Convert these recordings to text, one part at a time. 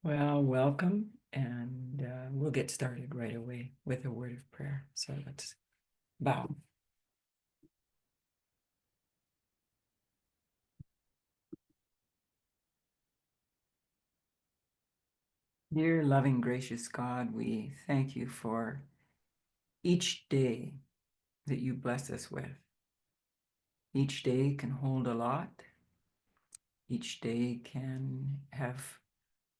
Well, welcome, and we'll get started right away with a word of prayer. So let's bow. Dear loving, gracious God, we thank you for each day that you bless us with. Each day can hold a lot. Each day can have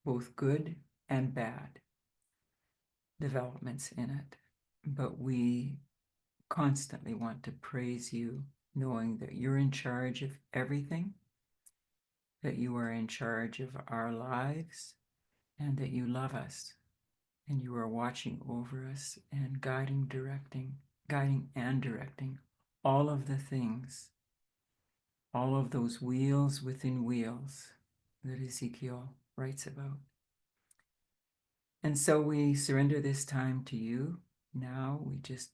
both good and bad developments in it. But we constantly want to praise you, knowing that you're in charge of everything, that you are in charge of our lives, and that you love us, and you are watching over us and guiding and directing all of the things, all of those wheels within wheels that Ezekiel writes about. And so we surrender this time to you. Now we just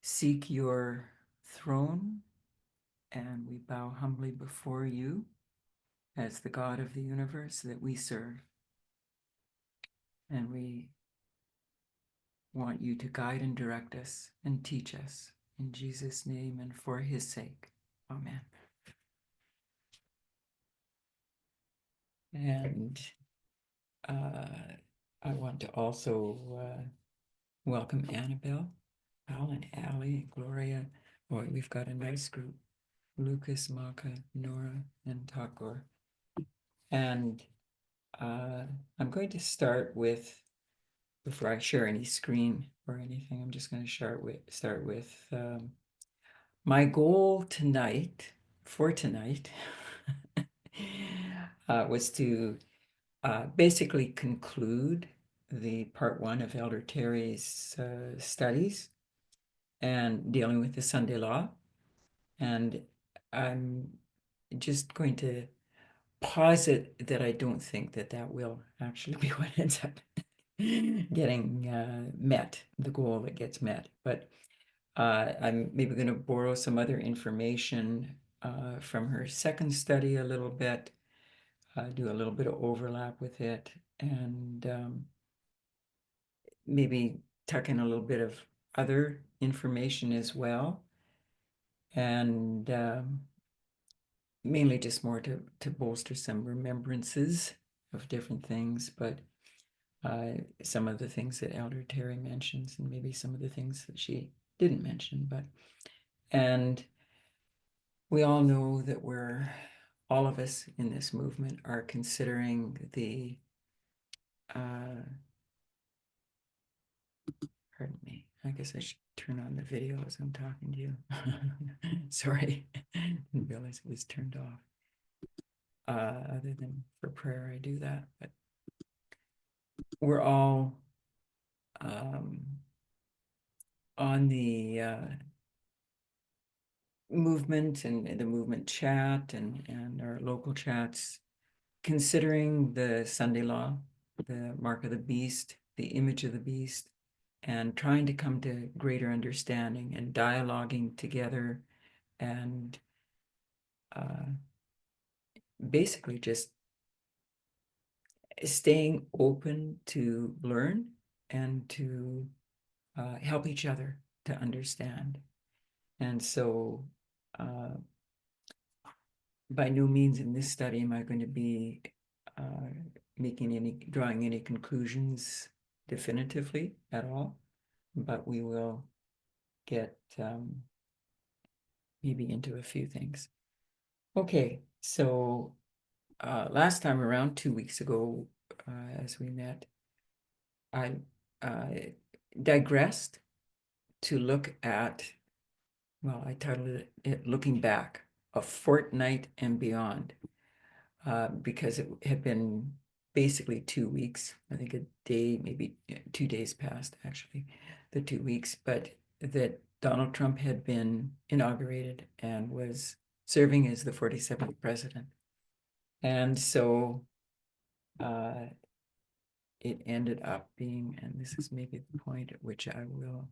seek your throne, and we bow humbly before you as the God of the universe that we serve. And we want you to guide and direct us and teach us in Jesus' name and for his sake. Amen. And I want to also welcome Annabelle, Alan, Allie, Gloria. Boy, we've got a nice group. Lucas, Maka, Nora, and Takor. And I'm going to start with, before I share any screen or anything, I'm just going to start with my goal for tonight, was to basically conclude the part one of Elder Terrie's studies and dealing with the Sunday law. And I'm just going to posit that I don't think that that will actually be what ends up getting met, the goal that gets met. But I'm maybe going to borrow some other information from her second study a little bit, do a little bit of overlap with it, and maybe tuck in a little bit of other information as well. And mainly just more to bolster some remembrances of different things, but some of the things that Elder Terrie mentions, and maybe some of the things that she didn't mention. And we all know that all of us in this movement are considering the, pardon me, I guess I should turn on the video as I'm talking to you. Sorry, didn't realize it was turned off. Other than for prayer, I do that, but we're all on the movement and the movement chat and our local chats, considering the Sunday law, the mark of the beast, the image of the beast, and trying to come to greater understanding and dialoguing together, and basically just staying open to learn and to help each other to understand. And so by no means in this study am I going to be drawing any conclusions definitively at all, but we will get maybe into a few things. Okay, so last time around, 2 weeks ago, as we met, I digressed to look at, well, I titled it Looking Back, a Fortnight and Beyond, because it had been basically 2 weeks. I think a day, maybe 2 days passed, actually, the 2 weeks, but that Donald Trump had been inaugurated and was serving as the 47th president. And so it ended up being, and this is maybe the point at which I will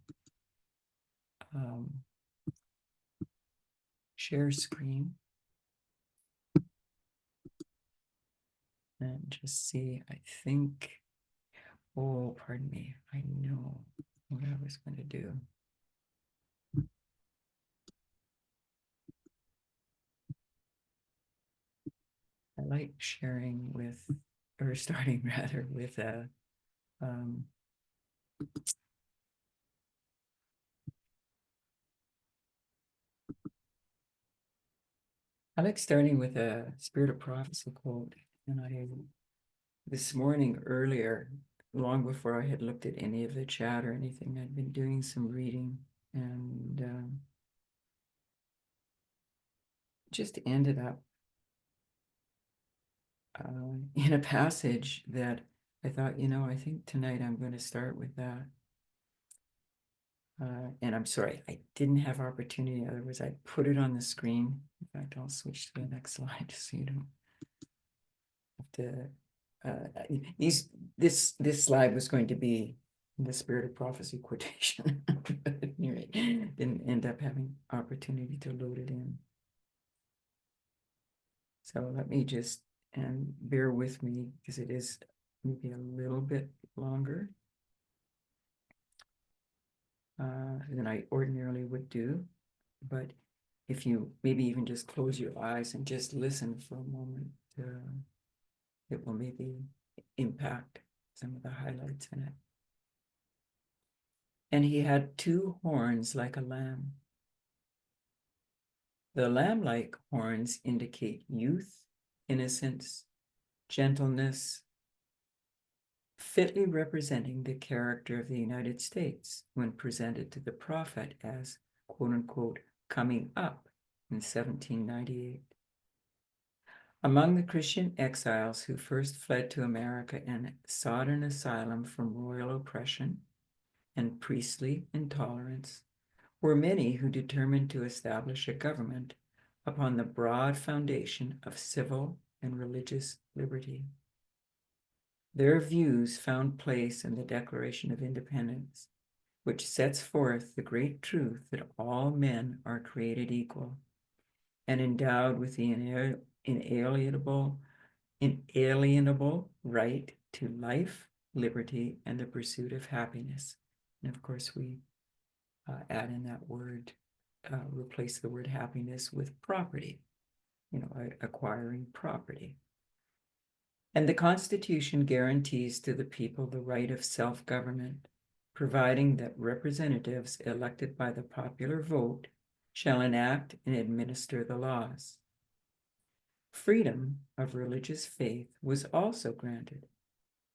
share screen. and just see, I think, oh, pardon me, I know what I was going to do. I like sharing with, or starting rather with um, I like starting with a Spirit of Prophecy quote. And this morning earlier, long before I had looked at any of the chat or anything, I'd been doing some reading and just ended up in a passage that I thought, I think tonight I'm going to start with that. And I'm sorry, I didn't have opportunity. Otherwise, I put it on the screen. In fact, I'll switch to the next slide just so you don't have to. This slide was going to be the Spirit of Prophecy quotation, but anyway, didn't end up having opportunity to load it in. So let me just, and bear with me because it is maybe a little bit longer than I ordinarily would do. But if you maybe even just close your eyes and just listen for a moment, it will maybe impact some of the highlights in it. And he had 2 horns like a lamb. The lamb-like horns indicate youth, innocence, gentleness, fitly representing the character of the United States when presented to the prophet as, quote unquote, coming up in 1798. Among the Christian exiles who first fled to America and sought an asylum from royal oppression and priestly intolerance were many who determined to establish a government upon the broad foundation of civil and religious liberty. Their views found place in the Declaration of Independence, which sets forth the great truth that all men are created equal and endowed with the inalienable right to life, liberty, and the pursuit of happiness. And of course, we add in that word, replace the word happiness with property, acquiring property. And the Constitution guarantees to the people the right of self-government, providing that representatives elected by the popular vote shall enact and administer the laws. Freedom of religious faith was also granted,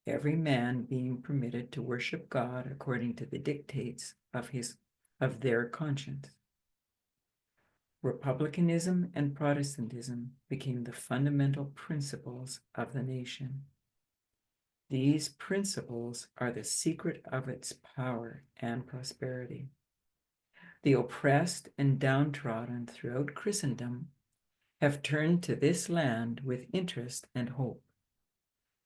every man being permitted to worship God according to the dictates of their conscience. Republicanism and Protestantism became the fundamental principles of the nation. These principles are the secret of its power and prosperity. The oppressed and downtrodden throughout Christendom have turned to this land with interest and hope.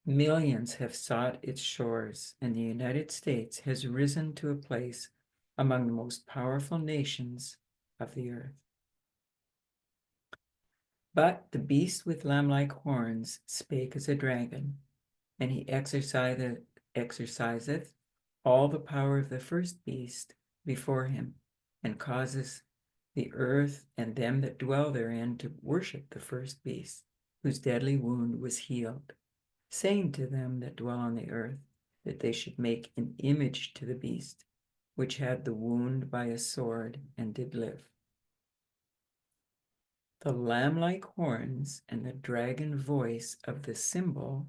Millions have sought its shores, and the United States has risen to a place among the most powerful nations of the earth. But the beast with lamb-like horns spake as a dragon, and he exerciseth all the power of the first beast before him, and causes the earth and them that dwell therein to worship the first beast, whose deadly wound was healed, saying to them that dwell on the earth that they should make an image to the beast, which had the wound by a sword and did live. The lamb-like horns and the dragon voice of the symbol.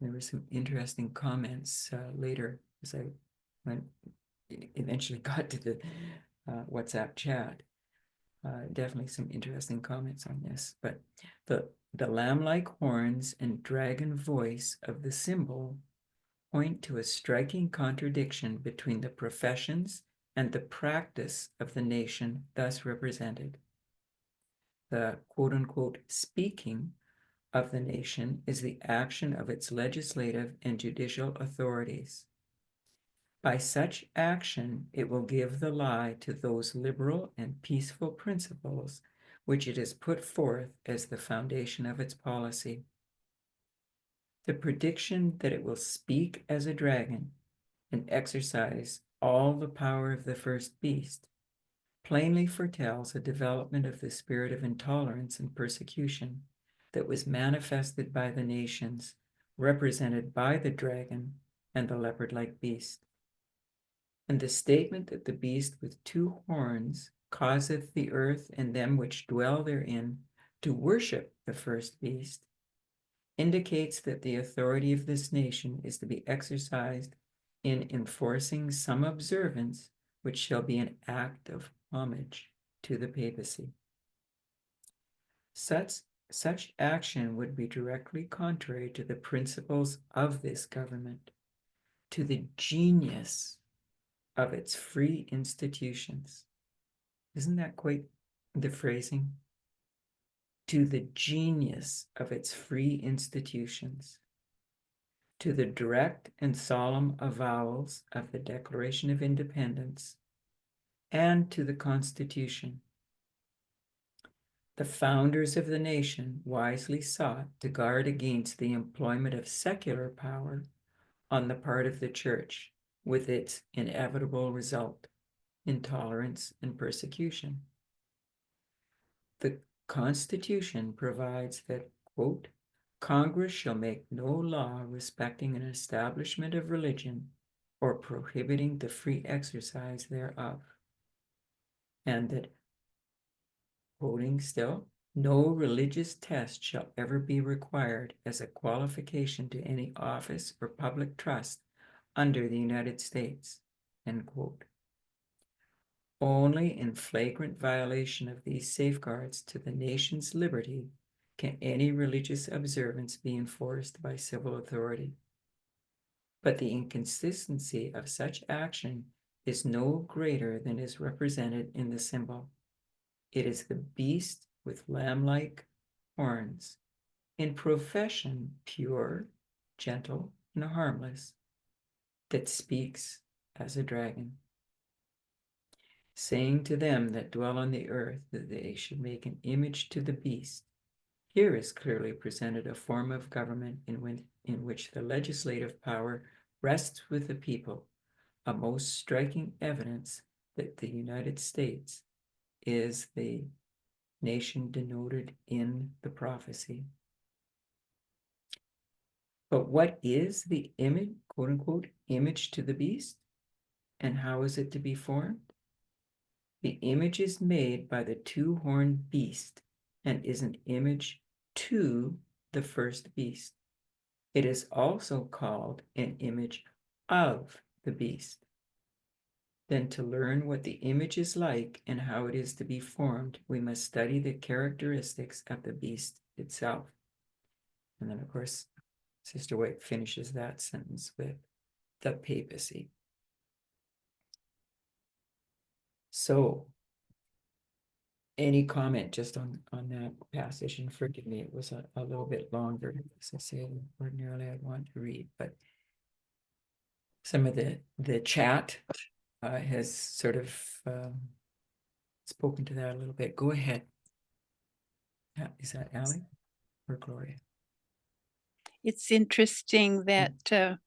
There were some interesting comments later as I eventually got to the WhatsApp chat. Definitely some interesting comments on this. But the lamb-like horns and dragon voice of the symbol point to a striking contradiction between the professions and the practice of the nation thus represented. The quote-unquote speaking of the nation is the action of its legislative and judicial authorities. By such action, it will give the lie to those liberal and peaceful principles which it has put forth as the foundation of its policy. The prediction that it will speak as a dragon and exercise all the power of the first beast plainly foretells a development of the spirit of intolerance and persecution that was manifested by the nations represented by the dragon and the leopard-like beast. And the statement that the beast with two horns causeth the earth and them which dwell therein to worship the first beast indicates that the authority of this nation is to be exercised in enforcing some observance which shall be an act of homage to the papacy. Such action would be directly contrary to the principles of this government, to the genius of its free institutions. Isn't that quite the phrasing? To the genius of its free institutions, to the direct and solemn avowals of the Declaration of Independence, and to the Constitution. The founders of the nation wisely sought to guard against the employment of secular power on the part of the Church, with its inevitable result, intolerance and persecution. The Constitution provides that, quote, Congress shall make no law respecting an establishment of religion or prohibiting the free exercise thereof. And that, quoting still, no religious test shall ever be required as a qualification to any office or public trust under the United States, end quote. Only in flagrant violation of these safeguards to the nation's liberty can any religious observance be enforced by civil authority. But the inconsistency of such action is no greater than is represented in the symbol. It is the beast with lamb-like horns, in profession pure, gentle, and harmless, that speaks as a dragon, saying to them that dwell on the earth that they should make an image to the beast. Here is clearly presented a form of government in which the legislative power rests with the people, a most striking evidence that the United States is the nation denoted in the prophecy. But what is the image, quote unquote, image to the beast? And how is it to be formed? The image is made by the two-horned beast and is an image to the first beast. It is also called an image of the beast. Then, to learn what the image is like and how it is to be formed, we must study the characteristics of the beast itself. And then, of course, Sister White finishes that sentence with the papacy. So, any comment just on that passage? And forgive me, it was a little bit longer, as I say, than ordinarily I'd want to read, but some of the chat has sort of spoken to that a little bit. Go ahead. Is that Allie or Gloria? It's interesting that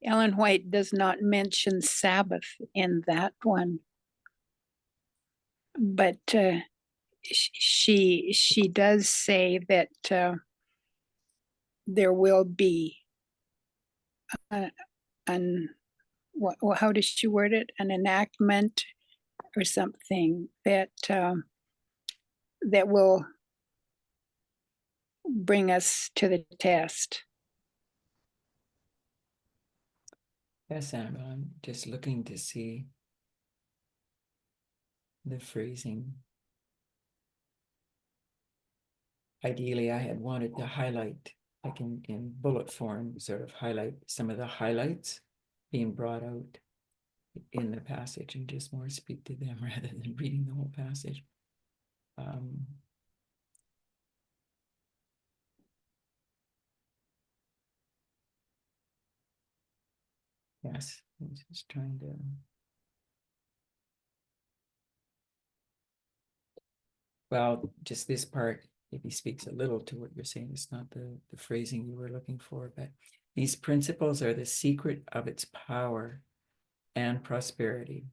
Ellen White does not mention Sabbath in that one, but she does say that there will be how does she word it? An enactment or something that that will bring us to the test. Yes, Annabelle, I'm just looking to see the phrasing. Ideally, I had wanted to highlight, like in bullet form, sort of highlight some of the highlights being brought out in the passage and just more speak to them rather than reading the whole passage. Yes, I'm just trying to. Well, just this part, maybe speaks a little to what you're saying. It's not the phrasing you were looking for, but these principles are the secret of its power and prosperity,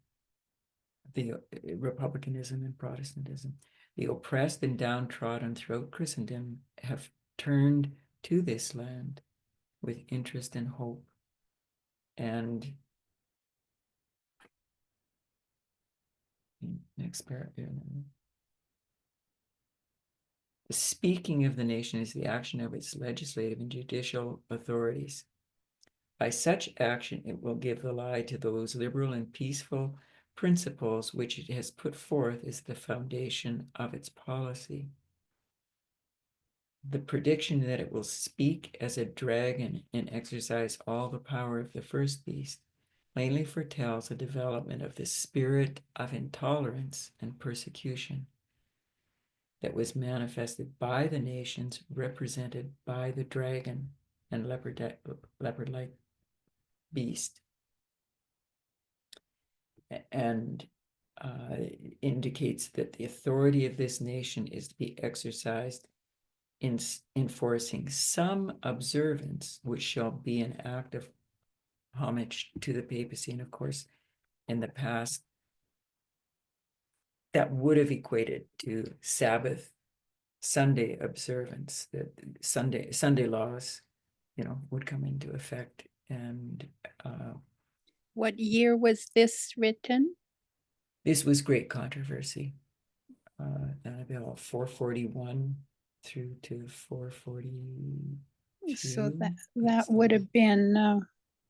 the republicanism and Protestantism. The oppressed and downtrodden throughout Christendom have turned to this land with interest and hope. And next paragraph. Speaking of the nation is the action of its legislative and judicial authorities. By such action, it will give the lie to those liberal and peaceful principles which it has put forth as the foundation of its policy. The prediction that it will speak as a dragon and exercise all the power of the first beast plainly foretells a development of the spirit of intolerance and persecution that was manifested by the nations represented by the dragon and leopard-like beast, and indicates that the authority of this nation is to be exercised in enforcing some observance which shall be an act of homage to the papacy. And of course, in the past, that would have equated to Sabbath, Sunday observance, that Sunday laws, would come into effect. And What year was this written? this was great controversy. About 441 through to 442. So that would have been no,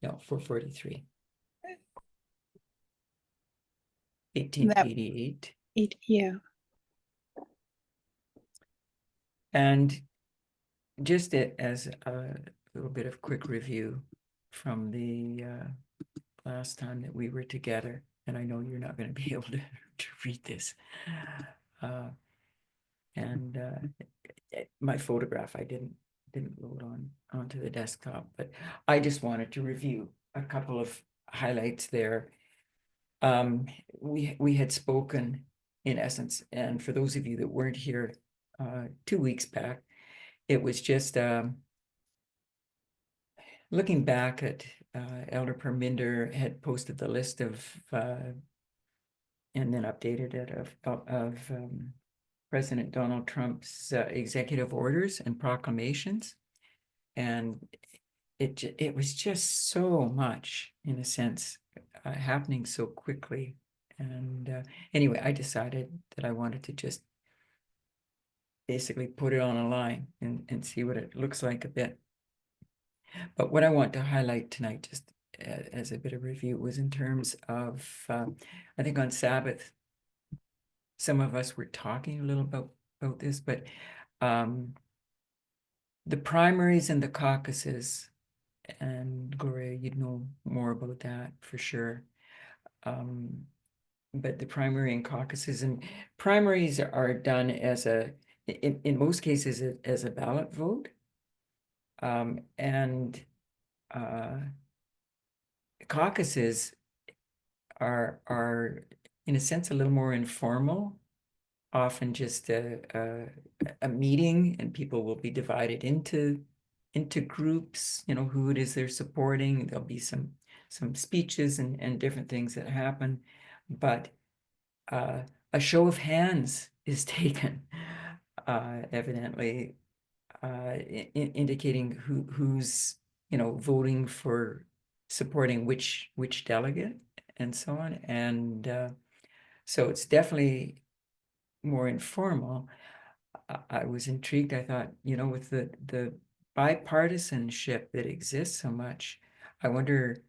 443. 1888. Yeah. And just as a little bit of quick review from the last time that we were together, and I know you're not going to be able to read this. And my photograph, I didn't load onto the desktop, but I just wanted to review a couple of highlights there. We had spoken in essence, and for those of you that weren't here 2 weeks back, it was just looking back at Elder Perminder had posted the list of and then updated it of President Donald Trump's executive orders and proclamations, and it was just so much, in a sense, happening so quickly. And anyway, I decided that I wanted to just basically put it on a line and see what it looks like a bit. But what I want to highlight tonight, just as a bit of review, was in terms of, I think on Sabbath, some of us were talking a little about this, but the primaries and the caucuses, and Gloria, you'd know more about that for sure. But the primary and caucuses, and primaries are done as in most cases, as a ballot vote. And caucuses are in a sense a little more informal, often just a meeting, and people will be divided into groups, who it is they're supporting. There'll be some speeches and different things that happen, but a show of hands is taken, evidently, indicating who's voting for, supporting which delegate, and so on. And so it's definitely more informal. I was intrigued. I thought, with the bipartisanship that exists so much, I wonder,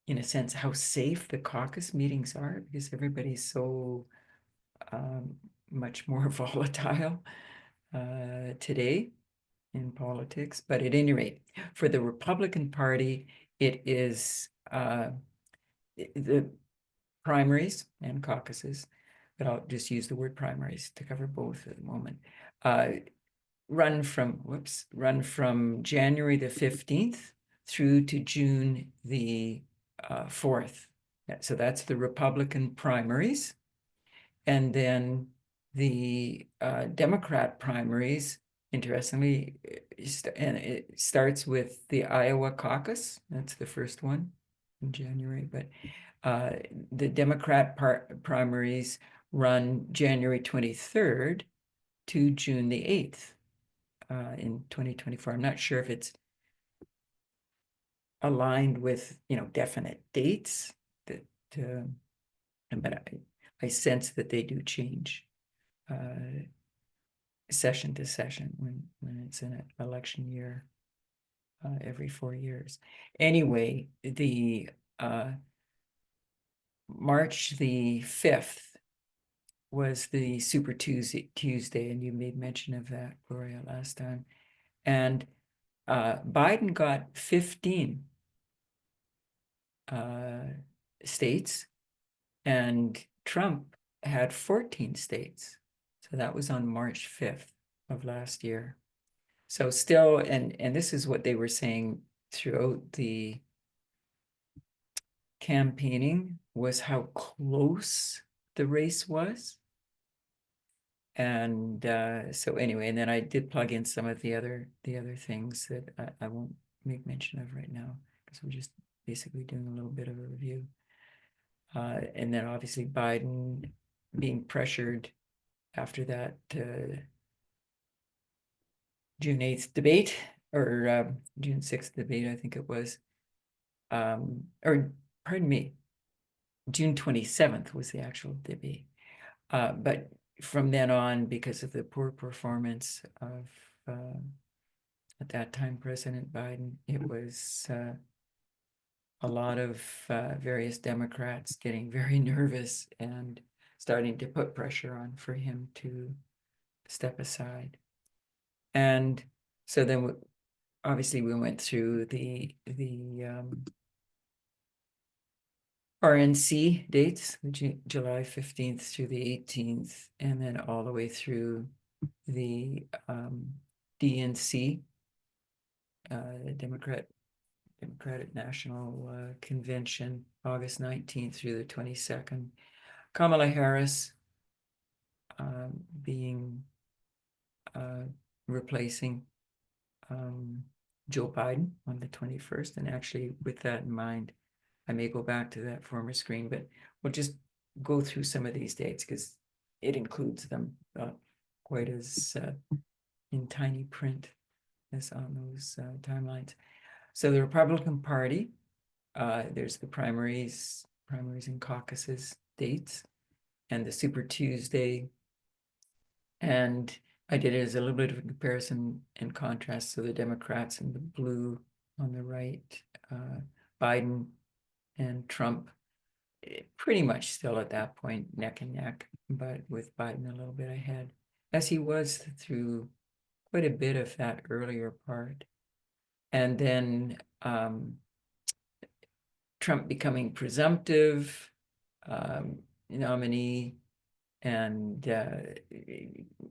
in a sense, how safe the caucus meetings are, because everybody's so much more volatile today in politics. But at any rate, for the Republican Party, it is the primaries and caucuses, but I'll just use the word primaries to cover both at the moment, run from January the 15th through to June the 4th. So that's the Republican primaries. And then the Democrat primaries, interestingly, and it starts with the Iowa caucus. That's the first one in January, but the Democrat primaries run January 23rd to June the 8th in 2024. I'm not sure if it's aligned with, definite dates that, but I sense that they do change session to session when it's an election year every 4 years. Anyway, the March the 5th was the Super Tuesday, and you made mention of that, Gloria, last time. And Biden got 15 states, and Trump had 14 states. So that was on March 5th of last year. So still, and this is what they were saying throughout the campaigning, was how close the race was. And so anyway, and then I did plug in some of the other things that I won't make mention of right now, because we're just basically doing a little bit of a review. And then obviously Biden being pressured after that June 8th debate, or June 6th debate, I think it was. Or pardon me, June 27th was the actual debate. But from then on, because of the poor performance of at that time President Biden, it was a lot of various Democrats getting very nervous and starting to put pressure on for him to step aside. And so then obviously we went through the RNC dates, July 15th through the 18th, and then all the way through the DNC, Democratic National Convention, August 19th through the 22nd. Kamala Harris being replacing Joe Biden on the 21st. And actually, with that in mind, I may go back to that former screen, but we'll just go through some of these dates because it includes them quite as in tiny print as on those timelines. So the Republican Party, there's the primaries and caucuses dates, and the Super Tuesday. And I did it as a little bit of a comparison and contrast. So the Democrats in the blue on the right, Biden and Trump pretty much still at that point neck and neck, but with Biden a little bit ahead, as he was through quite a bit of that earlier part. And then Trump becoming presumptive nominee, and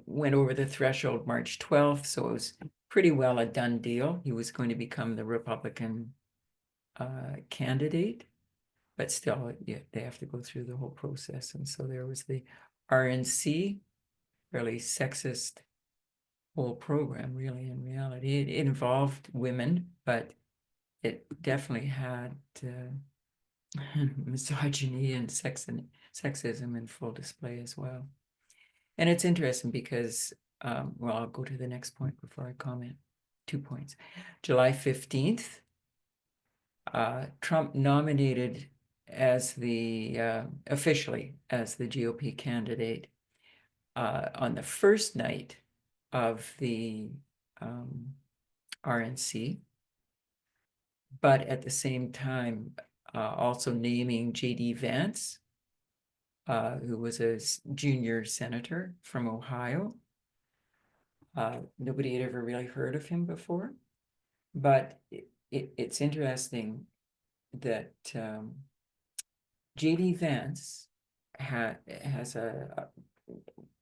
went over the threshold March 12th. So it was pretty well a done deal. He was going to become the Republican candidate, but still, they have to go through the whole process. And so there was the RNC, fairly sexist whole program, really, in reality. It involved women, but it definitely had misogyny and sexism in full display as well. And it's interesting because, well, I'll go to the next point before I comment. 2 points. July 15th, Trump nominated as the officially as the GOP candidate on the first night of the RNC, but at the same time also naming J.D. Vance, who was a junior senator from Ohio. Nobody had ever really heard of him before, but it's interesting that J.D. Vance has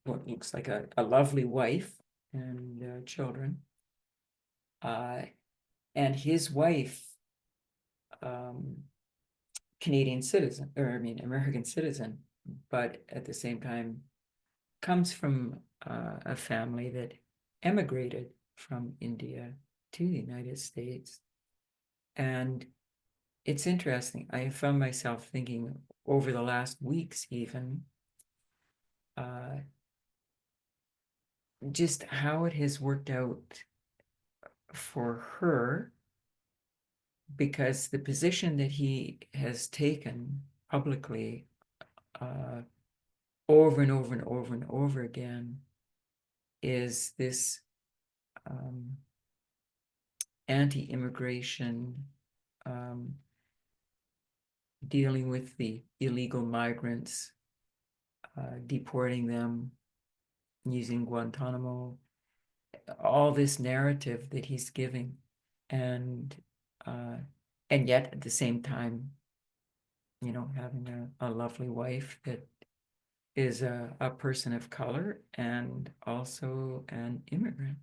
what looks like a lovely wife and children, and his wife, Canadian citizen, or I mean American citizen, but at the same time comes from a family that emigrated from India to the United States. And it's interesting. I found myself thinking over the last weeks, even, just how it has worked out for her, because the position that he has taken publicly over and over and over and over again is this anti-immigration, dealing with the illegal migrants, deporting them, using Guantanamo, all this narrative that he's giving, and yet at the same time, having a lovely wife that is a person of color and also an immigrant.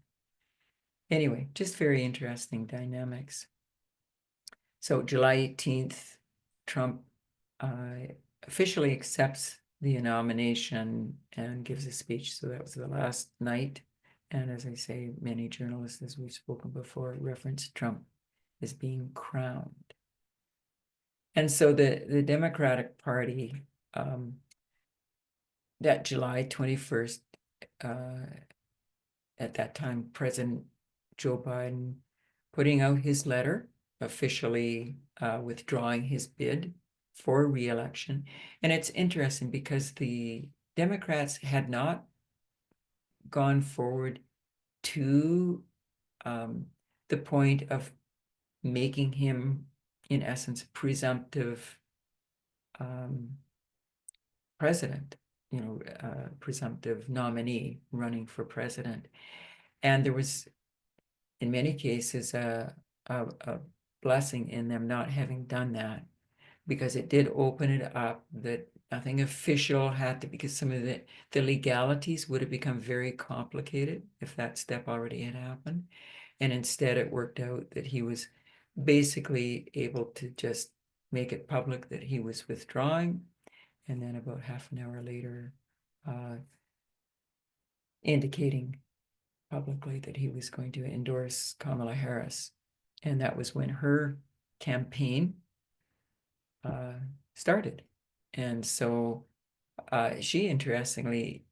Anyway, just very interesting dynamics. So July 18th, Trump officially accepts the nomination and gives a speech. So that was the last night. And as I say, many journalists, as we've spoken before, reference Trump as being crowned. And so the Democratic Party, that July 21st, at that time, President Joe Biden putting out his letter, officially withdrawing his bid for re-election. And it's interesting because the Democrats had not gone forward to the point of making him, in essence, presumptive president, presumptive nominee running for president. And there was, in many cases, a blessing in them not having done that, because it did open it up that nothing official had to, because some of the legalities would have become very complicated if that step already had happened. And instead it worked out that he was basically able to just make it public that he was withdrawing, and then about half an hour later indicating publicly that he was going to endorse Kamala Harris. And that was when her campaign started. And so she, interestingly,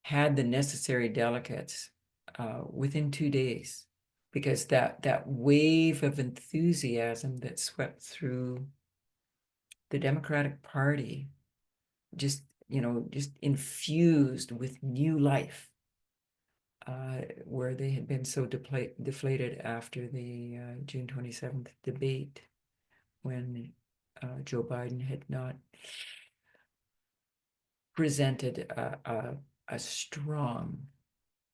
had the necessary delegates within 2 days, because that wave of enthusiasm that swept through the Democratic Party just infused with new life, where they had been so deflated after the June 27th debate, when Joe Biden had not presented a strong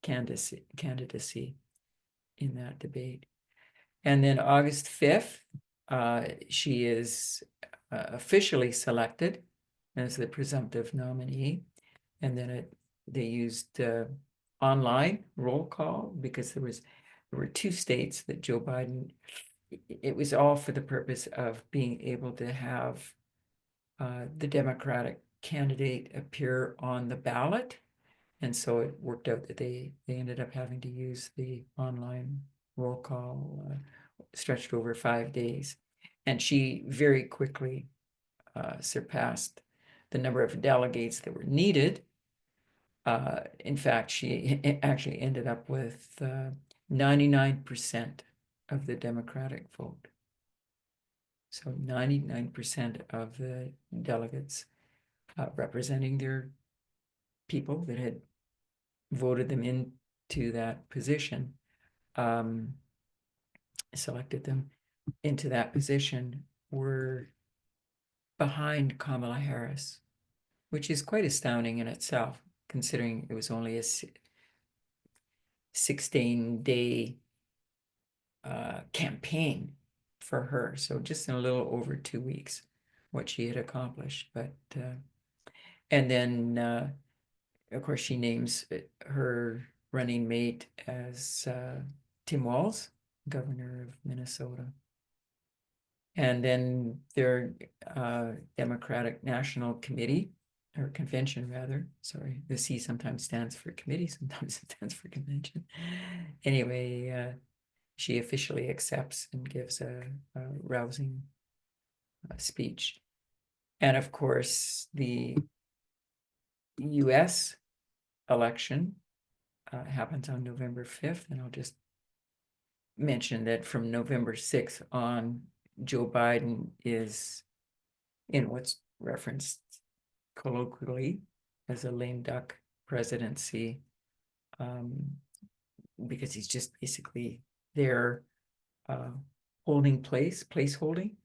candidacy in that debate. And then August 5th, she is officially selected as the presumptive nominee. And then they used online roll call, because there were 2 states that Joe Biden, it was all for the purpose of being able to have the Democratic candidate appear on the ballot. And so it worked out that they ended up having to use the online roll call, stretched over 5 days. And she very quickly surpassed the number of delegates that were needed. In fact, she actually ended up with 99% of the Democratic vote. So 99% of the delegates representing their people that had voted them into that position, selected them into that position, were behind Kamala Harris, which is quite astounding in itself, considering it was only a 16-day campaign for her. So just in a little over 2 weeks, what she had accomplished. But and then of course she names her running mate as Tim Walz, governor of Minnesota. And then their Democratic National Committee or convention rather, sorry. The C sometimes stands for committee, sometimes it stands for convention. Anyway, she officially accepts and gives a rousing speech. And of course, the US election happens on November 5th, and I'll just mention that from November 6th on, Joe Biden is in what's referenced colloquially as a lame duck presidency, because he's just basically there holding place holding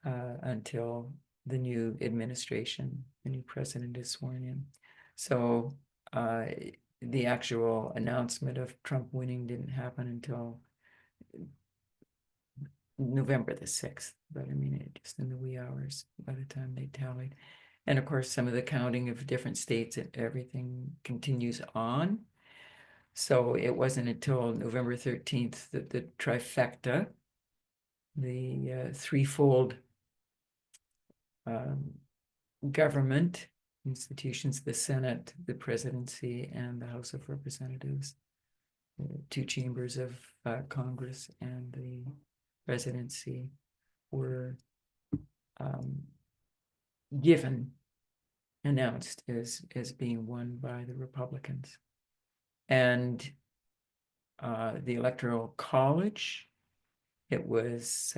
until the new administration, the new president is sworn in. So the actual announcement of Trump winning didn't happen until November the 6th, but I mean, it just in the wee hours by the time they tallied. And of course, some of the counting of different states, everything continues on. So it wasn't until November 13th that the trifecta, the threefold government institutions, the Senate, the presidency, and the House of Representatives, two chambers of Congress and the presidency, were announced as being won by the Republicans. And the Electoral College, it was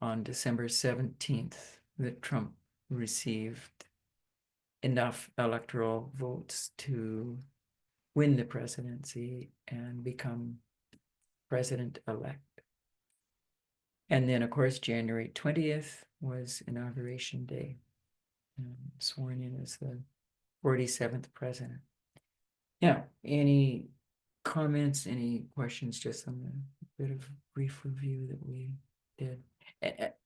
on December 17th that Trump received enough electoral votes to win the presidency and become president-elect. And then, of course, January 20th was Inauguration Day, sworn in as the 47th president. Now, any comments, any questions just on the bit of brief review that we did?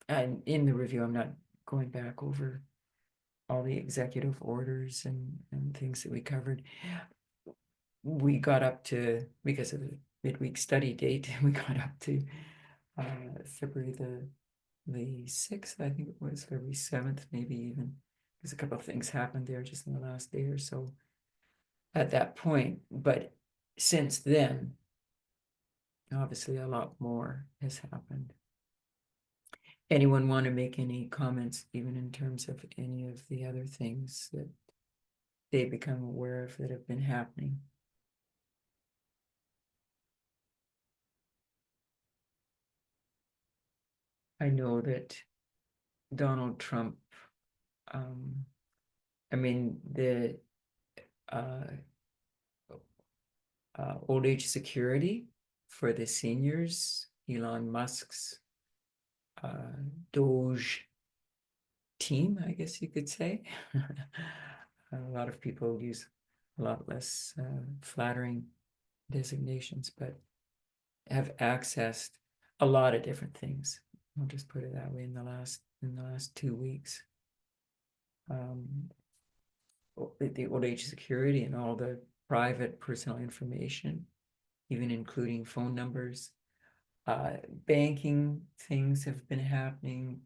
And in the review, I'm not going back over all the executive orders and things that we covered. We got up to, because of the midweek study date, we got up to February the 6th, I think it was, February 7th, maybe even, because a couple of things happened there just in the last day or so at that point. But since then, obviously a lot more has happened. Anyone want to make any comments, even in terms of any of the other things that they become aware of that have been happening? I know that Donald Trump, I mean, the old age security for the seniors, Elon Musk's Doge team, I guess you could say. A lot of people use a lot less flattering designations, but have accessed a lot of different things. I'll just put it that way in the last 2 weeks. The old age security and all the private personal information, even including phone numbers. Banking things have been happening.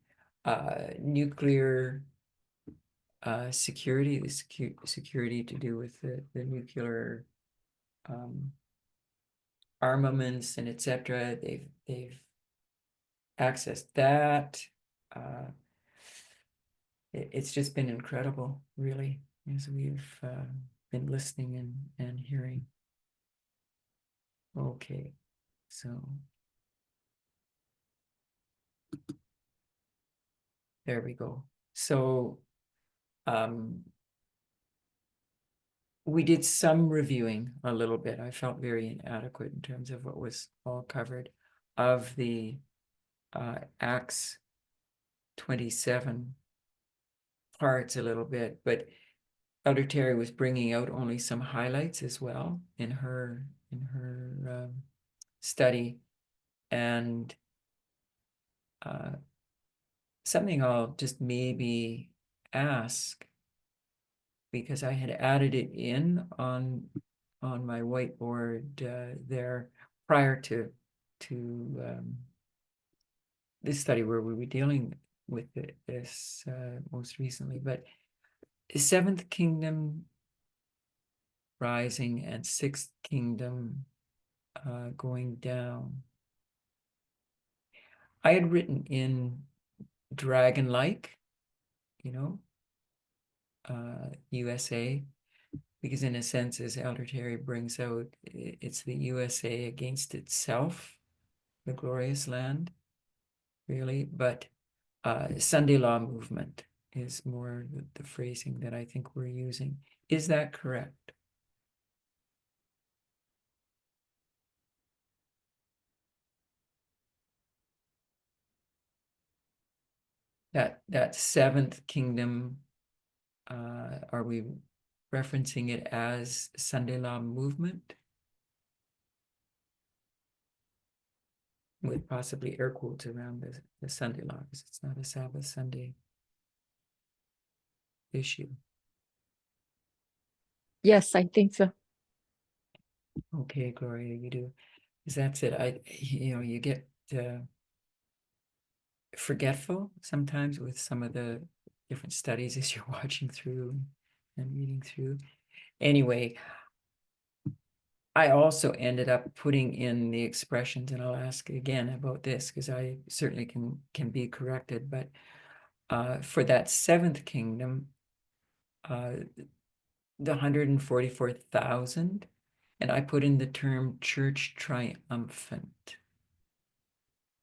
Nuclear security, the security to do with the nuclear armaments and etc. They've accessed that. It's just been incredible, really, as we've been listening and hearing. Okay, so there we go. So we did some reviewing a little bit. I felt very inadequate in terms of what was all covered of the Acts 27 parts a little bit, but Elder Terrie was bringing out only some highlights as well in her study, and something I'll just maybe ask, because I had added it in on my whiteboard there prior to this study where we were dealing with this most recently, but seventh kingdom rising and sixth kingdom going down. I had written in dragon-like, USA, because in a sense, as Elder Terrie brings out, it's the USA against itself, the glorious land, really. But Sunday law movement is more the phrasing that I think we're using. Is that correct? That seventh kingdom, are we referencing it as Sunday law movement? With possibly air quotes around the Sunday law, because it's not a Sabbath Sunday issue. Yes, I think so. Okay, Gloria, you do. Because that's it. You get forgetful sometimes with some of the different studies as you're watching through and reading through. Anyway, I also ended up putting in the expressions, and I'll ask again about this because I certainly can be corrected, but for that seventh kingdom, the 144,000, and I put in the term church triumphant,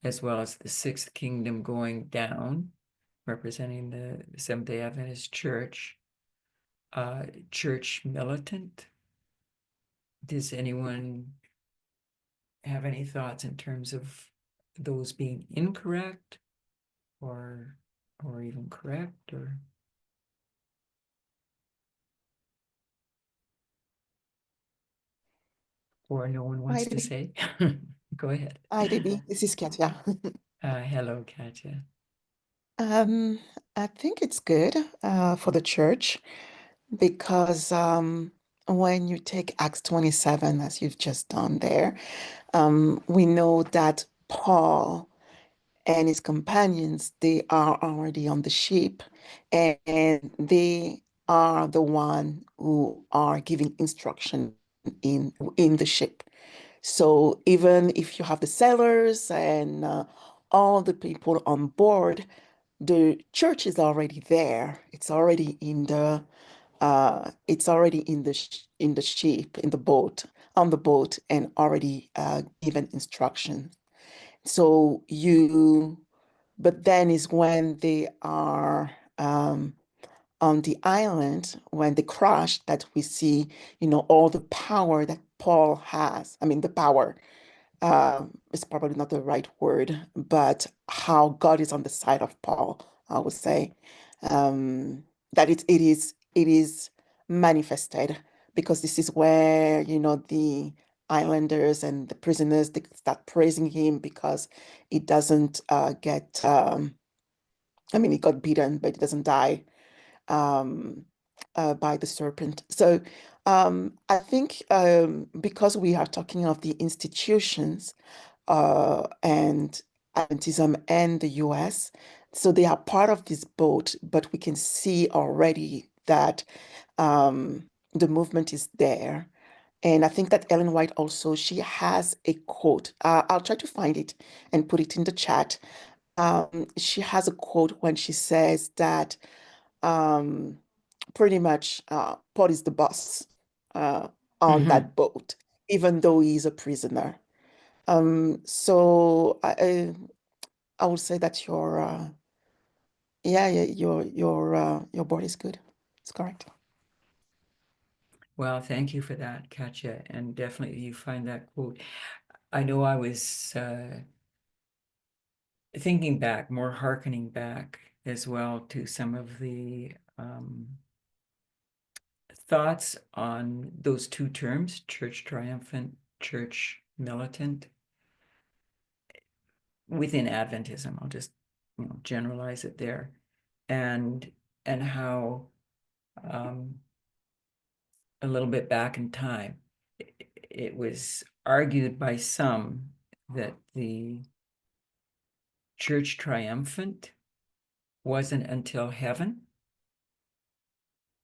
as well as the sixth kingdom going down, representing the Seventh-day Adventist Church, church militant. Does anyone have any thoughts in terms of those being incorrect or even correct, or no one Hi, wants to Debbie. say? Go ahead. Hi, Debbie. This is Katya. Hello, Katya. I think it's good for the church because when you take Acts 27, as you've just done there, we know that Paul and his companions, they are already on the ship, and they are the one who are giving instruction in the ship. So even if you have the sailors and all the people on board, the church is already there. It's already in the ship, in the boat, on the boat, and already given instruction. So but then is when they are on the island, when they crash, that we see, all the power that Paul has. I mean, the power is probably not the right word, but how God is on the side of Paul, I would say, that it is manifested, because this is where, the islanders and the prisoners, they start praising him because he doesn't get, I mean, he got beaten, but he doesn't die um, by the serpent. So I think because we are talking of the institutions and Adventism and the US, so they are part of this boat, but we can see already that the movement is there. And I think that Ellen White also, she has a quote. I'll try to find it and put it in the chat. She has a quote when she says that um, pretty much Paul is the boss on that boat, even though he's a prisoner. So I would say that your board is good. It's correct. Well, thank you for that, Katya, and definitely you find that quote. I know I was thinking back, more hearkening back as well to some of the thoughts on those two terms, church triumphant, church militant, within Adventism. I'll just generalize it there, and how a little bit back in time, it was argued by some that the church triumphant wasn't until heaven,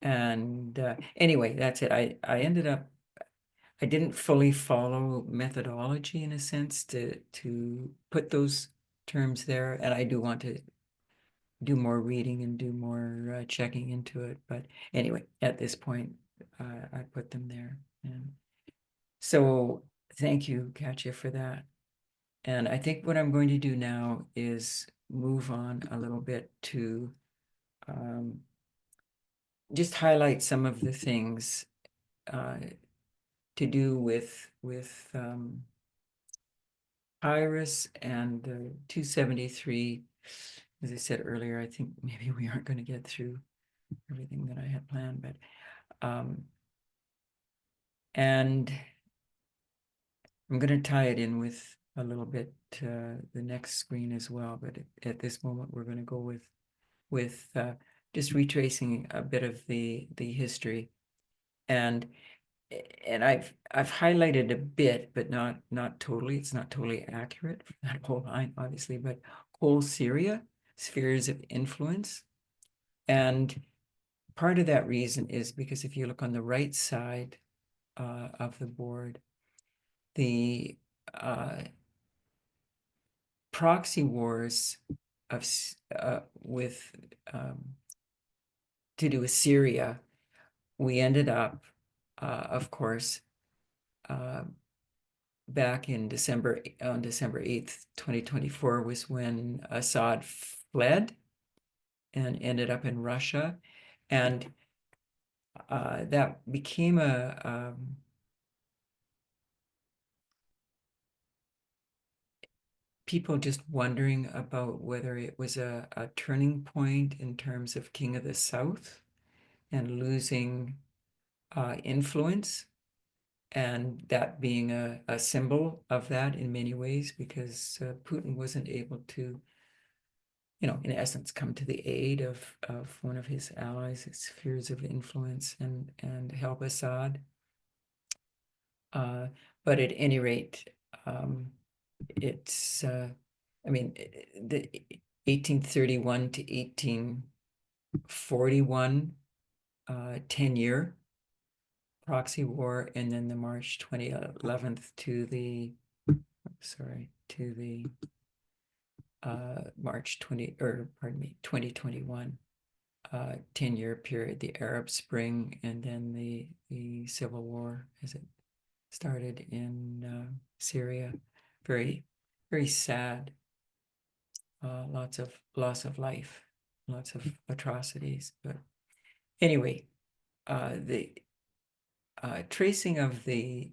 And anyway, that's it. I ended up, I didn't fully follow methodology in a sense to put those terms there, and I do want to do more reading and do more checking into it. But anyway, at this point, I put them there. And so thank you, Katya, for that. And I think what I'm going to do now is move on a little bit to just highlight some of the things to do with Iris and 273. As I said earlier, I think maybe we aren't going to get through everything that I had planned, but and I'm going to tie it in with a little bit the next screen as well. But at this moment, we're going to go with just retracing a bit of the history, and I've highlighted a bit, but not totally. It's not totally accurate for that whole line, obviously. But whole Syria, spheres of influence, and part of that reason is because if you look on the right side of the board, the proxy wars of with to do with Syria, we ended up, of course, back in on December 8th, 2024 was when Assad fled and ended up in Russia. And that became people just wondering about whether it was a turning point in terms of King of the South and losing influence, and that being a symbol of that in many ways, because Putin wasn't able to, in essence, come to the aid of one of his allies, his spheres of influence, and help Assad. But at any rate, it's, I mean, the 1831 to 1841 10-year proxy war, and then the March 2011 to the March 2021 10-year period, the Arab Spring, and then the civil war as it started in Syria. Very, very sad. Lots of loss of life, lots of atrocities. But anyway, the tracing of the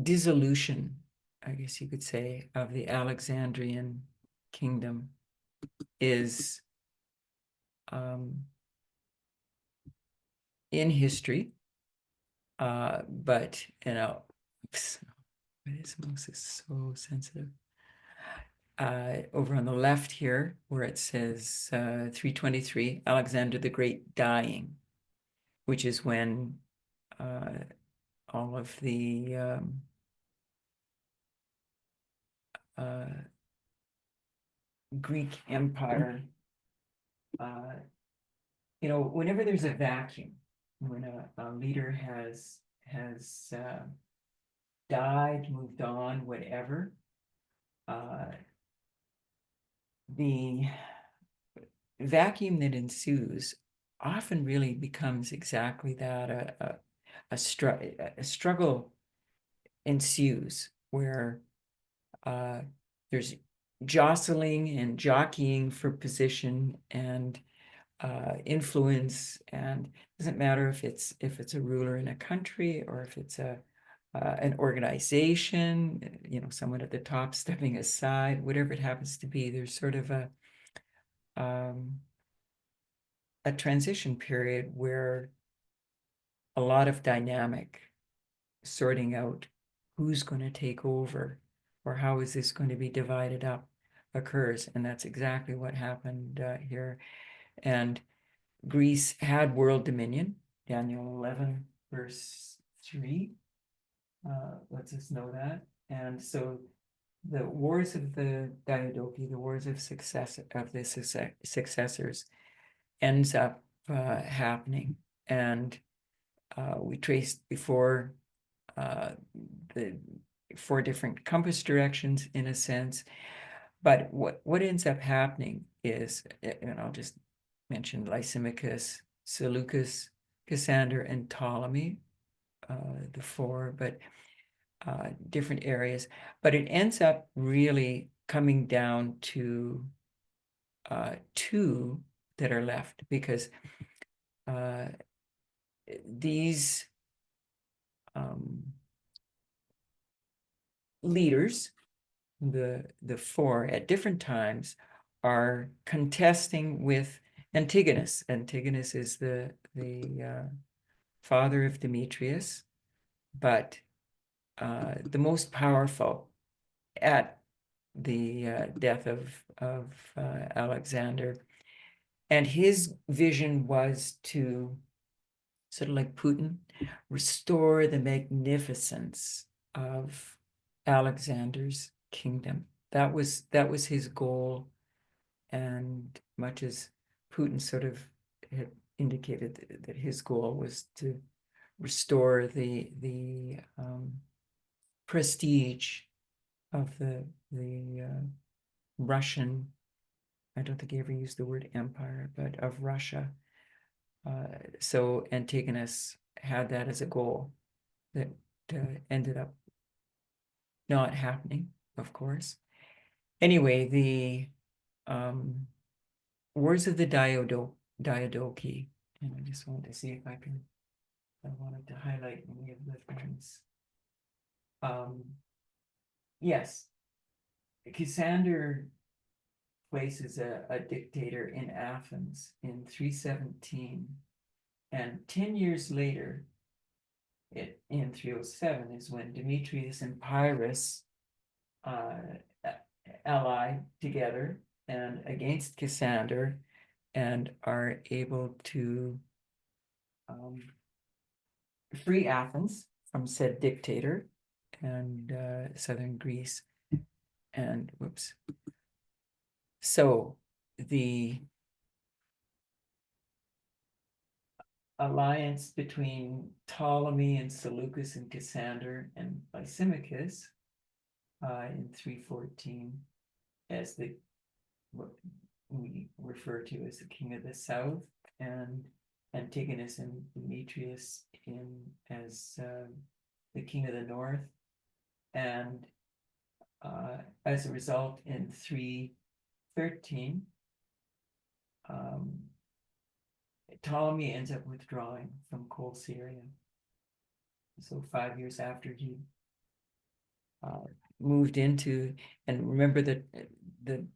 dissolution, I guess you could say, of the Alexandrian kingdom is in history, but this mouse is so sensitive. Over on the left here, where it says 323, Alexander the Great dying, which is when all of the Greek Empire, whenever there's a vacuum, when a leader has died, moved on, whatever, the vacuum that ensues often really becomes exactly that. A struggle ensues where there's jostling and jockeying for position and influence, and it doesn't matter if it's a ruler in a country or if it's an organization, someone at the top stepping aside, whatever it happens to be. There's sort of a transition period where a lot of dynamic sorting out who's going to take over or how is this going to be divided up occurs. And that's exactly what happened here. And Greece had world dominion, Daniel 11, verse 3 lets us know that. And so the wars of the Diadochi, the wars of successors, ends up happening, and we traced before the 4 different compass directions in a sense. But what ends up happening is, and I'll just mention Lysimachus, Seleucus, Cassander, and Ptolemy, the 4, but different areas. But it ends up really coming down to 2 that are left, because these leaders, the 4 at different times, are contesting with Antigonus. Antigonus is the father of Demetrius, but the most powerful at the death of Alexander. And his vision was to, sort of like Putin, restore the magnificence of Alexander's kingdom. That was his goal. And much as Putin sort of had indicated that his goal was to restore the prestige of the Russian, I don't think he ever used the word empire, but of Russia. So Antigonus had that as a goal that ended up not happening, of course. Anyway, the words of the Diadochi, and I just wanted to see if I wanted to highlight any of the things. Yes, Cassander places a dictator in Athens in 317, and 10 years later, in 307, is when Demetrius and Pyrrhus ally together and against Cassander, and are able to free Athens from said dictator and southern Greece. And whoops. So the alliance between Ptolemy and Seleucus and Cassander and Lysimachus in 314, as what we refer to as the king of the south, and Antigonus and Demetrius as the king of the north. And as a result, in 313, Ptolemy ends up withdrawing from Cold Syria. So 5 years after he moved into, and remember that the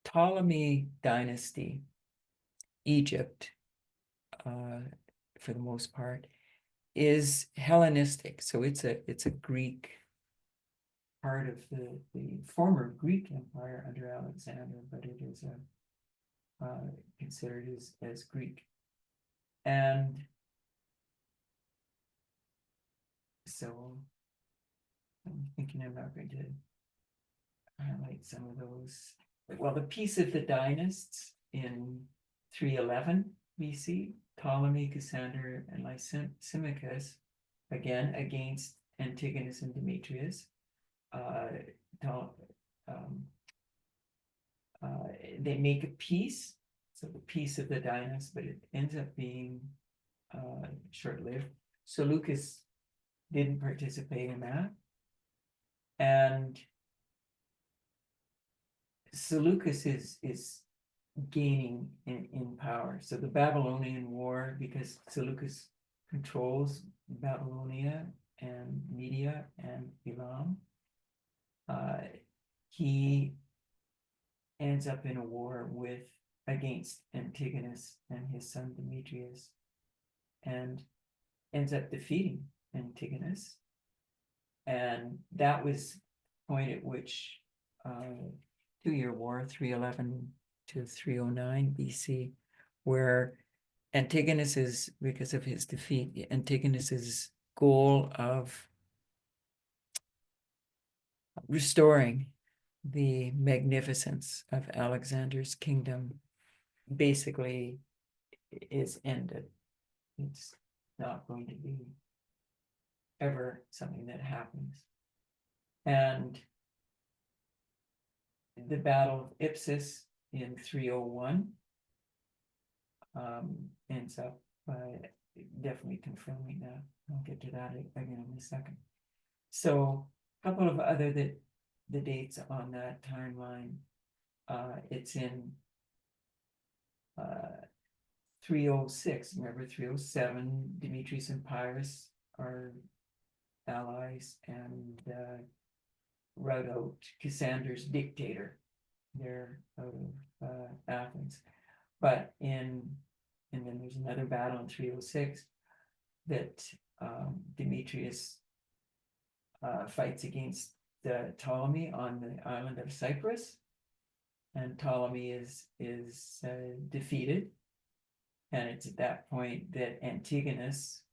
Ptolemy dynasty, Egypt, for the most part, is Hellenistic. So it's a Greek part of the former Greek Empire under Alexander, but it is considered as Greek. And so I'm thinking I'm not going to highlight some of those. Well, the Peace of the Dynasts in 311 BC, Ptolemy, Cassander, and Lysimachus, again against Antigonus and Demetrius. They make a peace, so the Peace of the Dynasts, but it ends up being short-lived. Seleucus didn't participate in that. And Seleucus is gaining in power. So the Babylonian War, because Seleucus controls Babylonia and Media and Elam, he ends up in a war against Antigonus and his son Demetrius, and ends up defeating Antigonus. And that was the point at which 2-year war, 311 to 309 BC, where Antigonus's, because of his defeat, Antigonus's goal of restoring the magnificence of Alexander's kingdom basically is ended. It's not going to be ever something that happens. And the Battle of Ipsus in 301 ends up by definitely confirming that. I'll get to that again in a second. So a couple of other the dates on that timeline. It's in 306. Remember 307, Demetrius and Pyrrhus are allies and rout out Cassander's dictator. They're out of Athens. But and then there's another battle in 306 that Demetrius fights against Ptolemy on the island of Cyprus, and Ptolemy is defeated, and it's at that point that Antigonus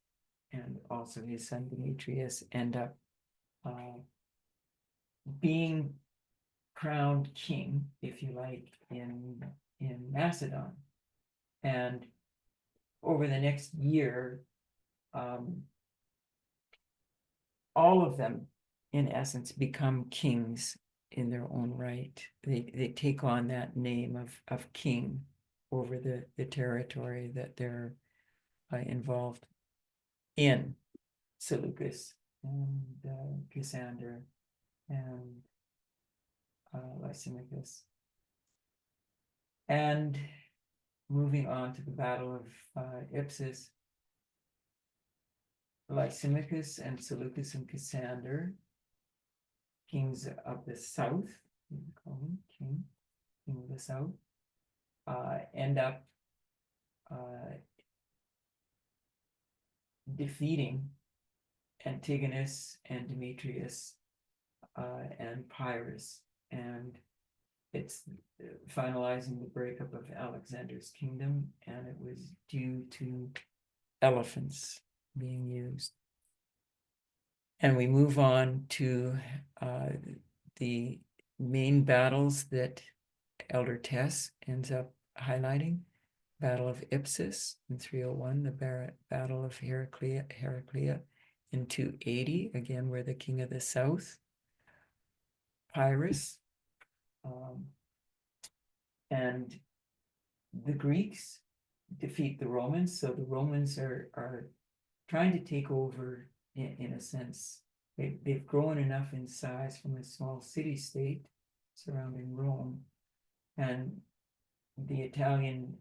and also his son Demetrius end up being crowned king, if you like, in Macedon. And over the next year, all of them, in essence, become kings in their own right. They take on that name of king over the territory that they're involved in. Seleucus and Cassander and Lysimachus. And moving on to the Battle of Ipsus, Lysimachus and Seleucus and Cassander, kings of the south, we call him king of the south, end up defeating Antigonus and Demetrius and Pyrrhus, and it's finalizing the breakup of Alexander's kingdom, and it was due to elephants being used. And we move on to the main battles that Elder Tess ends up highlighting. Battle of Ipsus in 301, the Battle of Heraclea in 280, again, we're the king of the south. Pyrrhus, and the Greeks defeat the Romans. So the Romans are trying to take over in a sense. They've grown enough in size from a small city-state surrounding Rome, and the Italian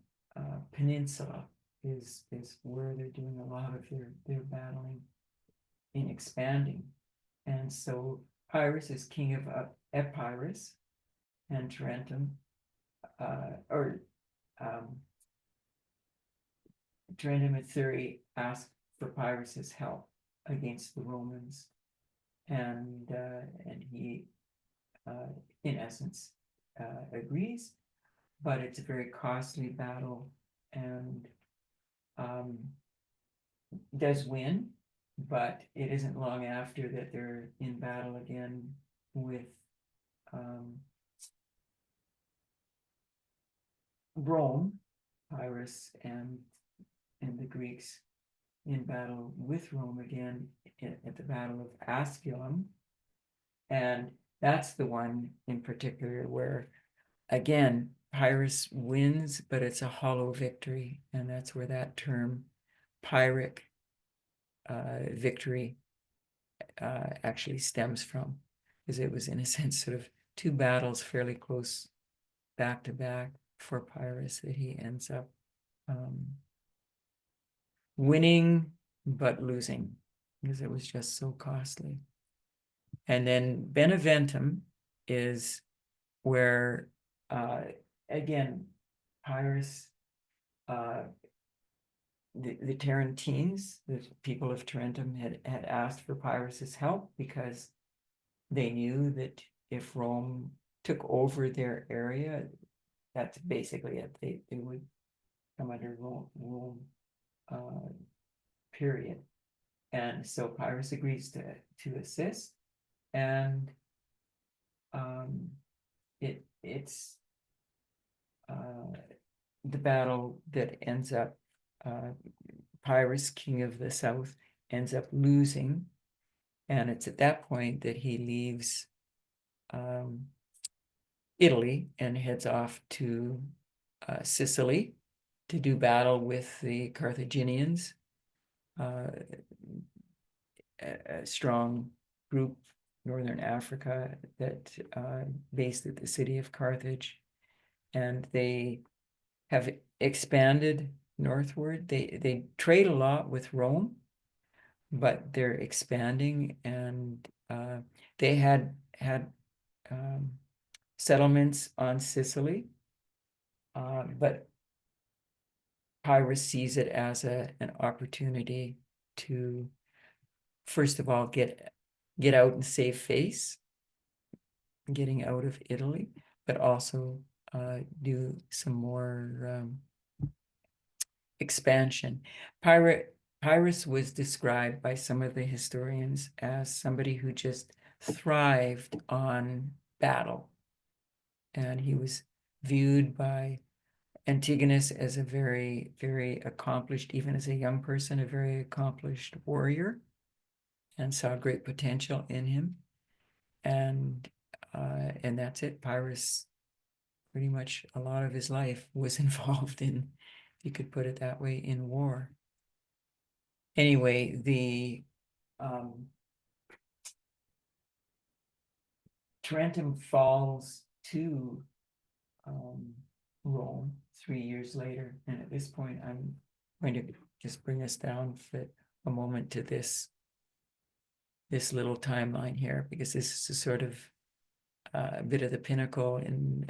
peninsula is where they're doing a lot of their battling in expanding. And so Pyrrhus is king of Epirus and Tarentum, Tarentum and Terrie asked for Pyrrhus's help against the Romans, and he, in essence, agrees, but it's a very costly battle, and does win, but it isn't long after that they're in battle again with Rome, Pyrrhus and the Greeks in battle with Rome again at the Battle of Asculum. And that's the one in particular where, again, Pyrrhus wins, but it's a hollow victory. And that's where that term Pyrrhic victory actually stems from, because it was, in a sense, sort of two battles fairly close back to back for Pyrrhus that he ends up winning but losing, because it was just so costly. And then Beneventum is where again Pyrrhus, the Tarentines, the people of Tarentum had asked for Pyrrhus's help because they knew that if Rome took over their area, that's basically it. They would come under Rome period. And so Pyrrhus agrees to assist, and it's the battle that ends up Pyrrhus, king of the south, ends up losing, and it's at that point that he leaves Italy and heads off to Sicily to do battle with the Carthaginians, a strong group, Northern Africa, that based at the city of Carthage, and they have expanded northward. They trade a lot with Rome, but they're expanding, and they had settlements on Sicily, but Pyrrhus sees it as an opportunity to, first of all, get out and save face, getting out of Italy, but also do some more expansion. Pyrrhus was described by some of the historians as somebody who just thrived on battle. And he was viewed by Antigonus as a very, very accomplished, even as a young person, a very accomplished warrior, and saw great potential in him. And that's it. Pyrrhus, pretty much a lot of his life was involved in, if you could put it that way, in war. Anyway, the Tarentum falls to Rome 3 years later, and at this point, I'm going to just bring us down for a moment to this little timeline here, because this is sort of a bit of the pinnacle in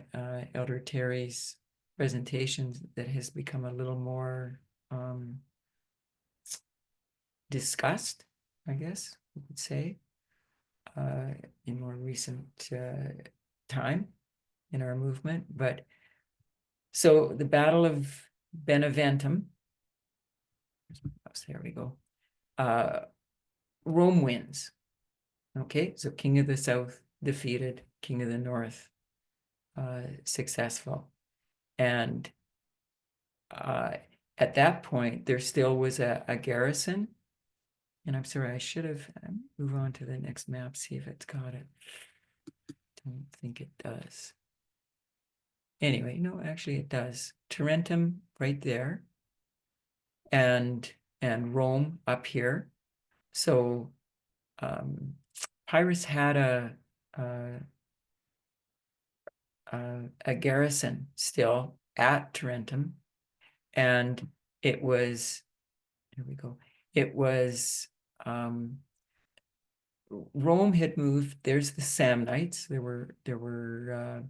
Elder Terrie's presentations that has become a little more discussed, I guess we could say, in more recent time in our movement. But so the Battle of Beneventum, there we go. Rome wins. Okay, so King of the South defeated, King of the North successful. And at that point, there still was a garrison. And I'm sorry, I should have move on to the next map, see if it's got it. Don't think it does. Anyway, no, actually it does. Tarentum right there, and Rome up here. So Pyrrhus had a garrison still at Tarentum, and it was, here we go, it was Rome had moved. There's the Samnites. There were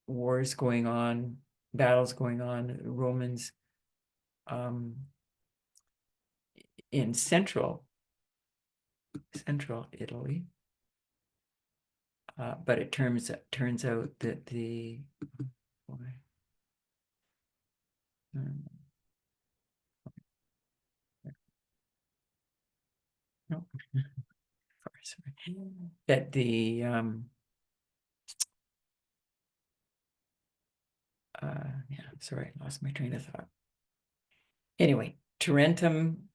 wars going on, battles going on, Romans in central Italy. But it turns out that the no, sorry, that the yeah, sorry, I lost my train of thought. Anyway, Tarentum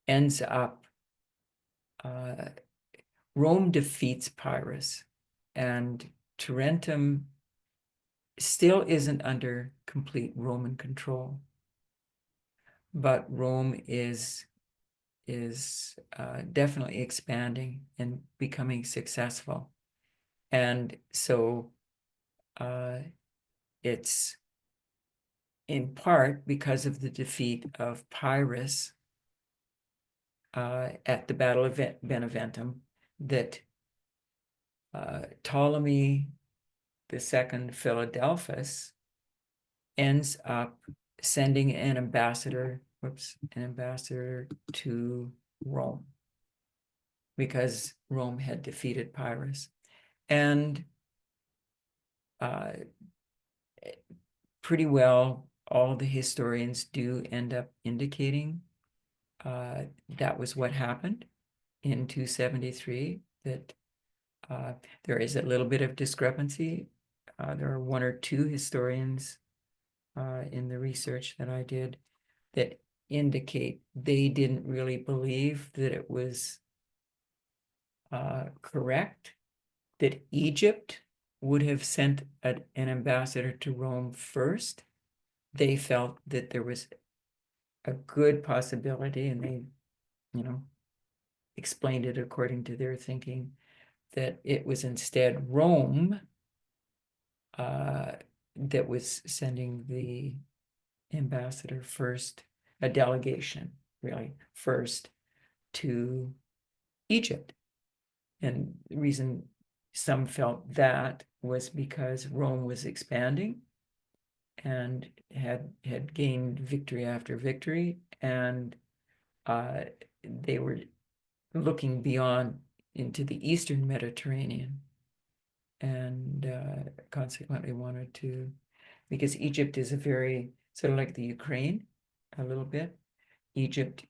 ends up, Rome defeats Pyrrhus, and Tarentum still isn't under complete Roman control, but Rome is definitely expanding and becoming successful. And so it's in part because of the defeat of Pyrrhus at the Battle of Beneventum that Ptolemy II Philadelphus ends up sending an ambassador to Rome, because Rome had defeated Pyrrhus. And pretty well all the historians do end up indicating that was what happened in 273, that There is a little bit of discrepancy. There are one or two historians in the research that I did that indicate they didn't really believe that it was correct that Egypt would have sent an ambassador to Rome first. They felt that there was a good possibility, and they, explained it according to their thinking, that it was instead Rome that was sending the ambassador first, a delegation really first to Egypt. And the reason some felt that was because Rome was expanding and had gained victory after victory, and they were looking beyond into the Eastern Mediterranean, and consequently wanted to, because Egypt is a very sort of like the Ukraine a little bit. Egypt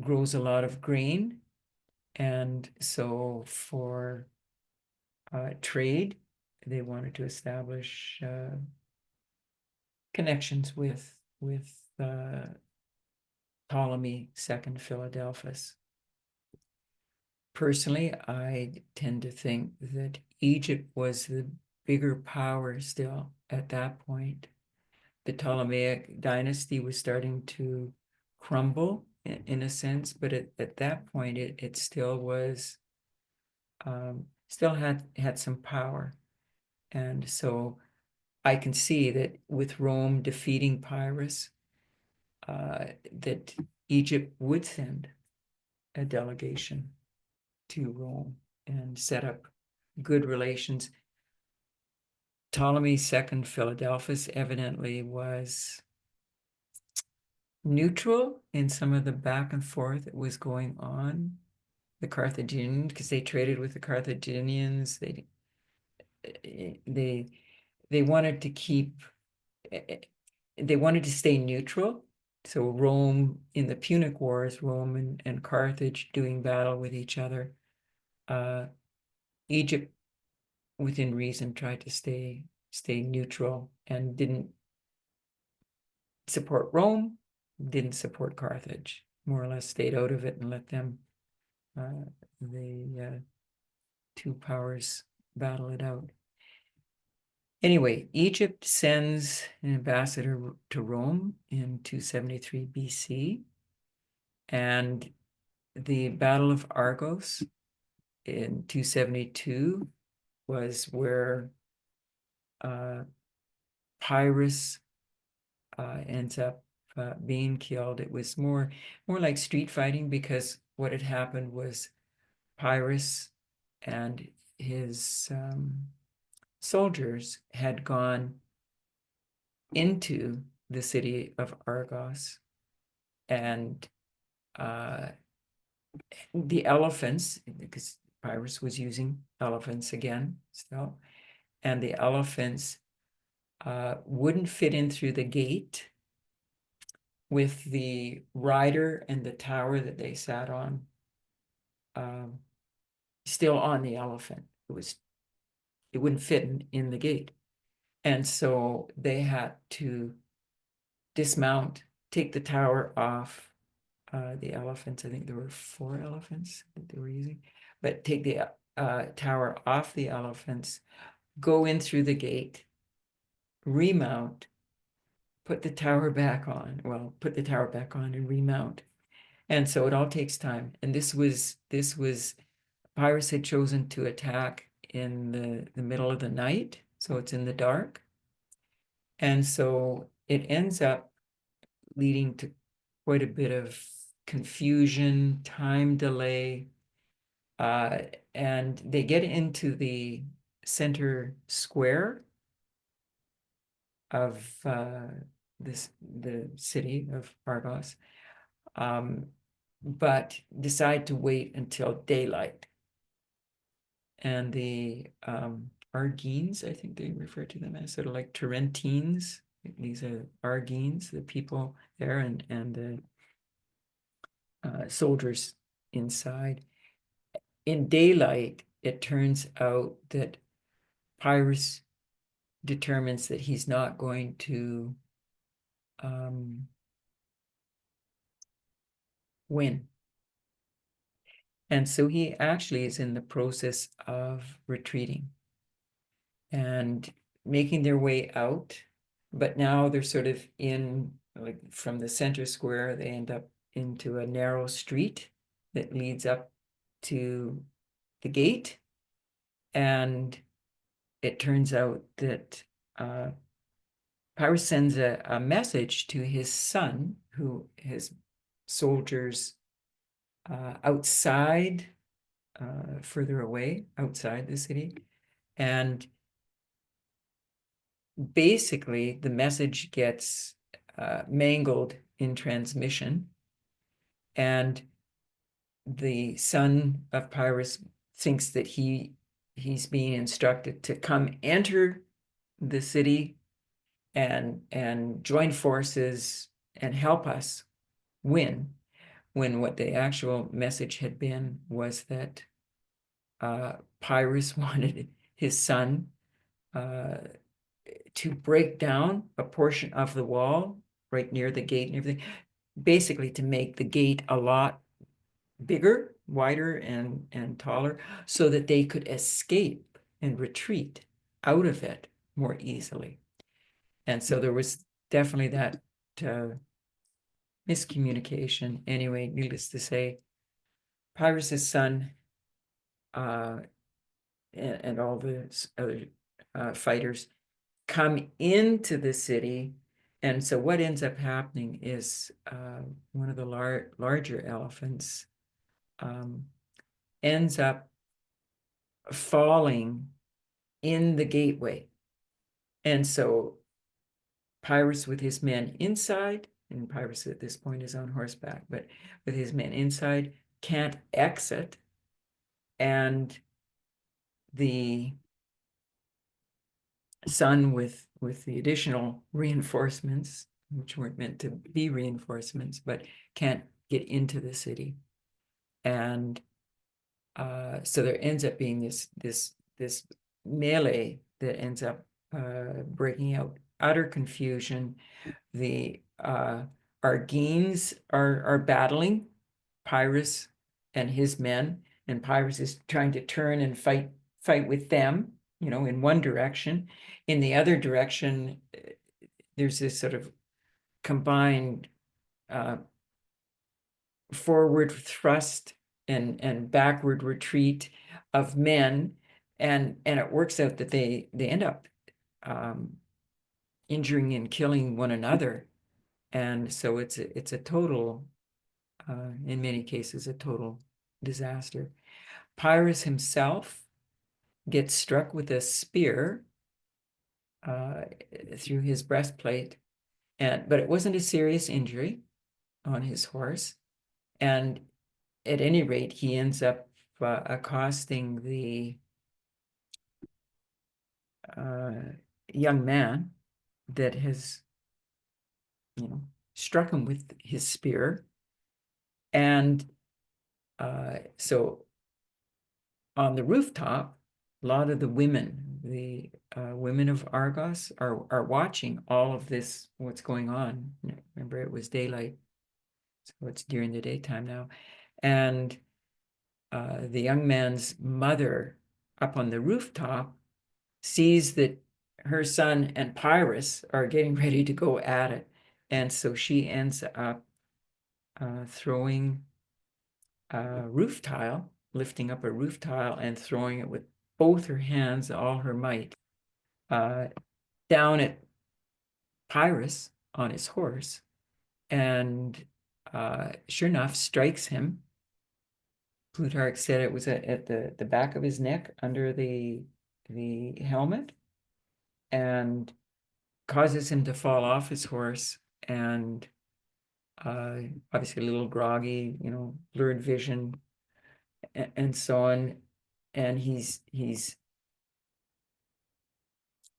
grows a lot of grain, and so for trade, they wanted to establish connections with Ptolemy II Philadelphus. Personally, I tend to think that Egypt was the bigger power still at that point. The Ptolemaic dynasty was starting to crumble in a sense, but at that point it still was still had some power. And so I can see that with Rome defeating Pyrrhus, that Egypt would send a delegation to Rome and set up good relations. Ptolemy II Philadelphus evidently was neutral in some of the back and forth that was going on. The Carthaginians, because they traded with the Carthaginians, they wanted to keep, they wanted to stay neutral. So Rome, in the Punic Wars, Rome and Carthage doing battle with each other. Egypt, within reason, tried to stay neutral and didn't support Rome, didn't support Carthage, more or less stayed out of it and let them, the two powers battle it out. Anyway, Egypt sends an ambassador to Rome in 273 BC, and the Battle of Argos in 272 was where Pyrrhus ends up being killed. It was more like street fighting, because what had happened was Pyrrhus and his soldiers had gone into the city of Argos, and the elephants, because Pyrrhus was using elephants again still, and the elephants wouldn't fit in through the gate with the rider and the tower that they sat on still on the elephant. It wouldn't fit in the gate. And so they had to dismount, take the tower off the elephants. I think there were 4 elephants that they were using, but take the tower off the elephants, go in through the gate, remount, put the tower back on, and remount. And so it all takes time. And this was Pyrrhus had chosen to attack in the middle of the night, so it's in the dark. And so it ends up leading to quite a bit of confusion, time delay, and they get into the center square of the city of Argos, but decide to wait until daylight. And the Argenes, I think they refer to them as, sort of like Tarentines. These are Argenes, the people there, and the soldiers inside. In daylight, it turns out that Pyrrhus determines that he's not going to win. And so he actually is in the process of retreating and making their way out. But now they're sort of in, like, from the center square, they end up into a narrow street that leads up to the gate. And it turns out that Pyrrhus sends a message to his son, who has soldiers outside, further away, outside the city. And basically, the message gets mangled in transmission. And the son of Pyrrhus thinks that he's being instructed to come enter the city and join forces and help us win, when what the actual message had been was that Pyrrhus wanted his son to break down a portion of the wall right near the gate and everything, basically to make the gate a lot bigger, wider, and taller, so that they could escape and retreat out of it more easily. And so there was definitely that miscommunication. Anyway, needless to say, Pyrrhus's son and all the other fighters come into the city. And so what ends up happening is one of the larger elephants ends up falling in the gateway. And so Pyrrhus, with his men inside, and Pyrrhus at this point is on horseback, but with his men inside, can't exit. And the son with the additional reinforcements, which weren't meant to be reinforcements, but can't get into the city. And so there ends up being this melee that ends up breaking out, utter confusion. The Argenes are battling Pyrrhus and his men, and Pyrrhus is trying to turn and fight with them, in one direction. In the other direction, there's this sort of combined forward thrust and backward retreat of men, and it works out that they end up injuring and killing one another. And so it's a total, in many cases, a total disaster. Pyrrhus himself gets struck with a spear through his breastplate, but it wasn't a serious injury on his horse. And at any rate, he ends up accosting the young man that has, struck him with his spear. And so on the rooftop, a lot of the women, the women of Argos, are watching all of this, what's going on. Remember, it was daylight, so it's during the daytime now. And the young man's mother up on the rooftop sees that her son and Pyrrhus are getting ready to go at it. And so she ends up throwing a roof tile, lifting up a roof tile and throwing it with both her hands, all her might, down at Pyrrhus on his horse. And sure enough, strikes him. Plutarch said it was at the back of his neck, under the helmet, and causes him to fall off his horse, and obviously a little groggy, blurred vision, and so on. And he's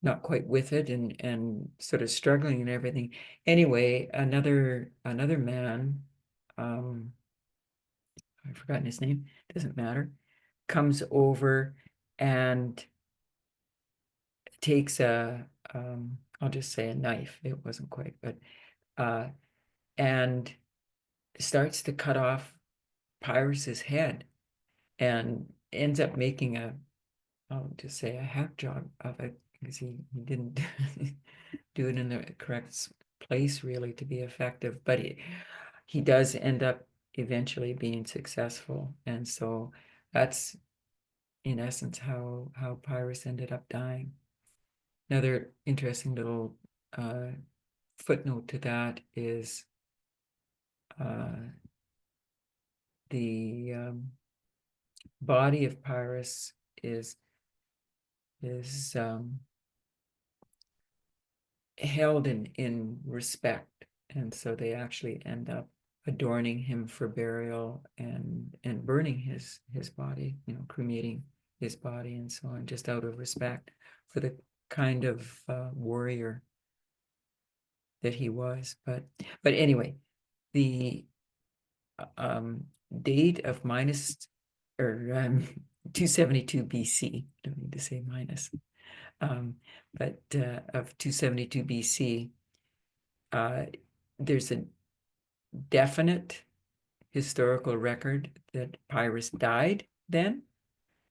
not quite with it, and sort of struggling and everything. Anyway, another man, I've forgotten his name, doesn't matter, comes over and takes I'll just say a knife. It wasn't quite, but and starts to cut off Pyrrhus's head and ends up making I'll just say a hack job of it, because he didn't do it in the correct place really to be effective, but he does end up eventually being successful. And so that's in essence how Pyrrhus ended up dying. Another interesting little footnote to that is the body of Pyrrhus is held in respect, and so they actually end up adorning him for burial and burning his body, cremating his body and so on, just out of respect for the kind of warrior that he was. But anyway, the date of 272 BC, don't need to say minus, but of 272 BC, there's a definite historical record that Pyrrhus died then,